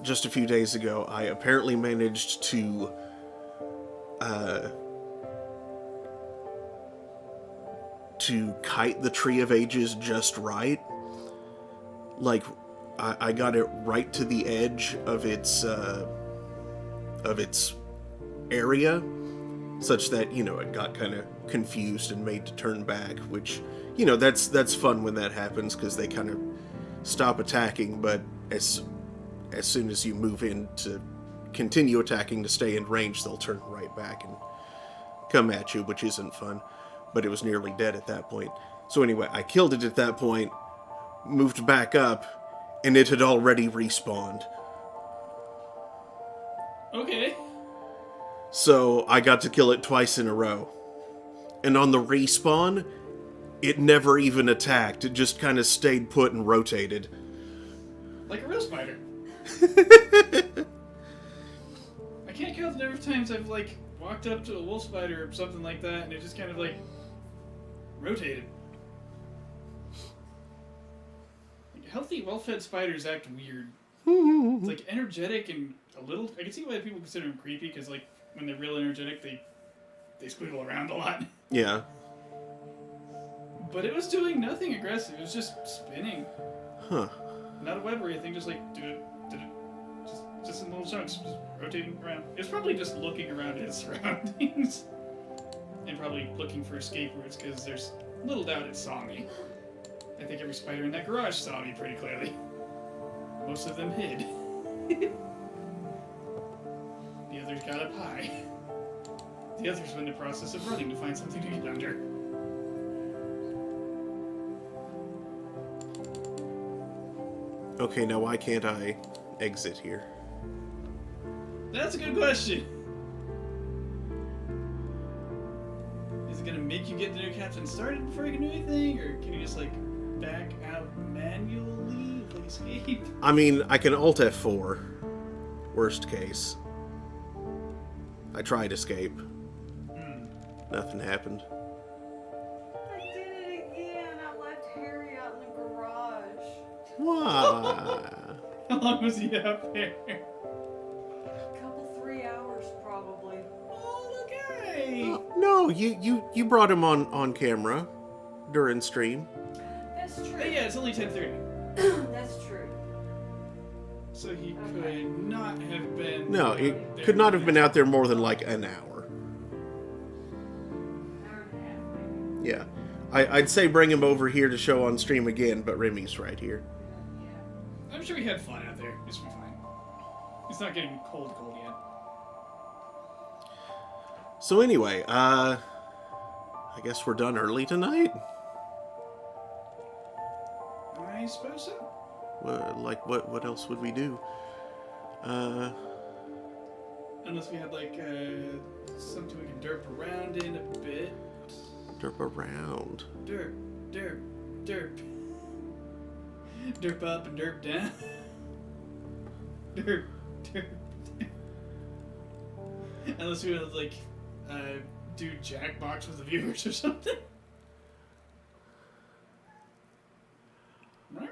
just a few days ago, I apparently managed to kite the Tree of Ages just right. Like, I got it right to the edge of its area, such that, it got kind of confused and made to turn back, which, that's fun when that happens, because they kind of stop attacking, but as soon as you move in to continue attacking to stay in range, they'll turn right back and come at you, which isn't fun. But it was nearly dead at that point. So anyway, I killed it at that point, moved back up, and it had already respawned. Okay. So I got to kill it twice in a row. And on the respawn, it never even attacked. It just kind of stayed put and rotated. Like a real spider. I can't count the number of times I've, walked up to a wolf spider or something like that, and it just kind of, rotated. Healthy, well-fed spiders act weird. It's, energetic and a little... I can see why people consider them creepy, because, when they're real energetic, they squiggle around a lot. Yeah. But it was doing nothing aggressive. It was just spinning. Huh. Not a web or anything, just did it. Just in little chunks, just rotating around. It was probably just looking around its surroundings. And probably looking for escape routes, because there's little doubt it saw me. I think every spider in that garage saw me pretty clearly. Most of them hid. The others got up high. The others were in the process of running to find something to get under. Okay, now why can't I exit here? That's a good question. Is it gonna make you get the new captain started before you can do anything, or can you just back out manually, escape? I mean, I can Alt F4. Worst case. I tried escape. Nothing happened. I did it again. I left Harry out in the garage. Why? How long was he out there? A couple, 3 hours probably. Oh, okay. No, you brought him on camera during stream. That's true. Hey, yeah, it's only 10:30. That's true. So he could not have been. No, out it there. could not have been out there more than an hour. Hour and a half, maybe. Yeah. I'd say bring him over here to show on stream again, but Remy's right here. Yeah. I'm sure he had fun out there. It's fine. It's not getting cold yet. So anyway, I guess we're done early tonight. I suppose so. What else would we do? Unless we had something we can derp around in a bit. Derp around. Derp, derp, derp. Derp up and derp down. Derp, derp. Unless we would do Jackbox with the viewers or something. Right?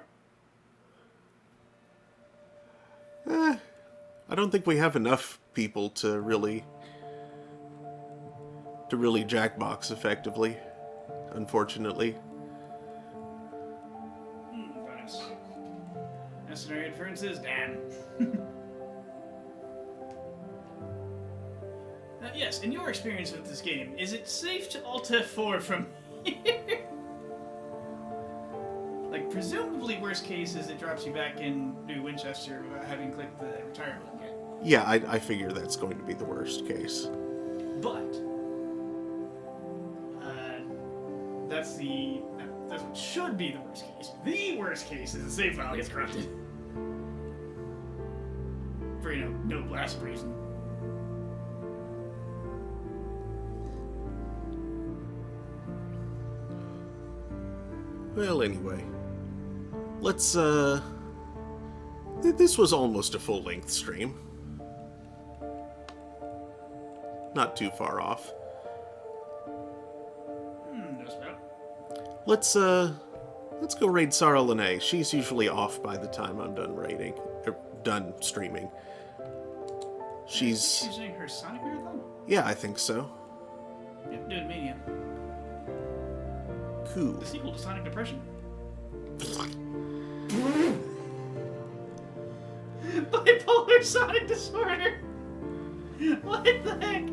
I don't think we have enough people to really jackbox effectively, unfortunately. Bonus. Necessary inferences? Damn. Yes, in your experience with this game, is it safe to Alt F4 from here? Like, presumably, worst case is it drops you back in New Winchester without having clicked the retire button yet. Yeah, I figure that's going to be the worst case. But that's what should be the worst case. The worst case is the save file gets corrupted for no blasted reason. Well, anyway, let's this was almost a full-length stream. Not too far off. Just about. Let's go raid Sarah Lene. She's usually off by the time I'm done raiding, or done streaming. She's doing her Sonic Marathon? Yeah, I think so. Yep, doing Mania. Cool. The sequel to Sonic Depression. Bipolar Sonic Disorder! What the heck?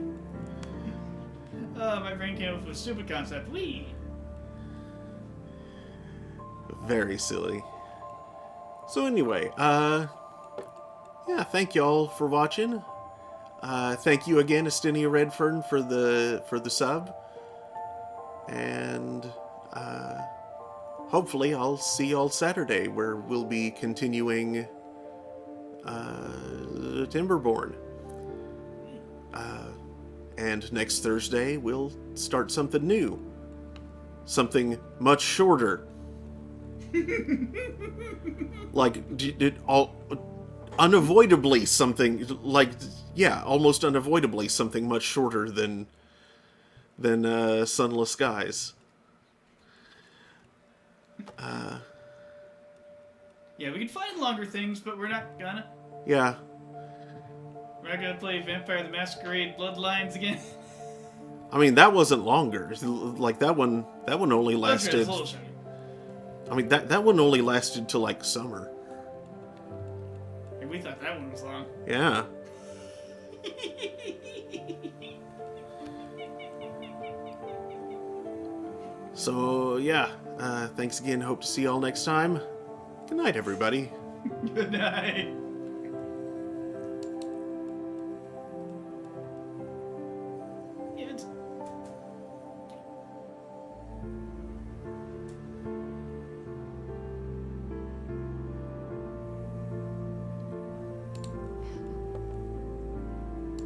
My brain came up with a stupid concept. Wee! Very silly. So anyway, yeah, thank y'all for watching. Thank you again, Astinia Redfern, for the sub. And hopefully I'll see y'all Saturday, where we'll be continuing Timberborn. And next Thursday we'll start something new. Something much shorter. Like, unavoidably something, like, yeah, almost unavoidably something much shorter than Sunless Skies. Yeah, we can find longer things, but we're not gonna. Yeah. We're not gonna play Vampire the Masquerade Bloodlines again. I mean, that wasn't longer. Like, that one only lasted... It's a little shorter. I mean, that one only lasted till, like, summer. And we thought that one was long. Yeah. So, yeah. Thanks again. Hope to see y'all next time. Good night, everybody. Good night.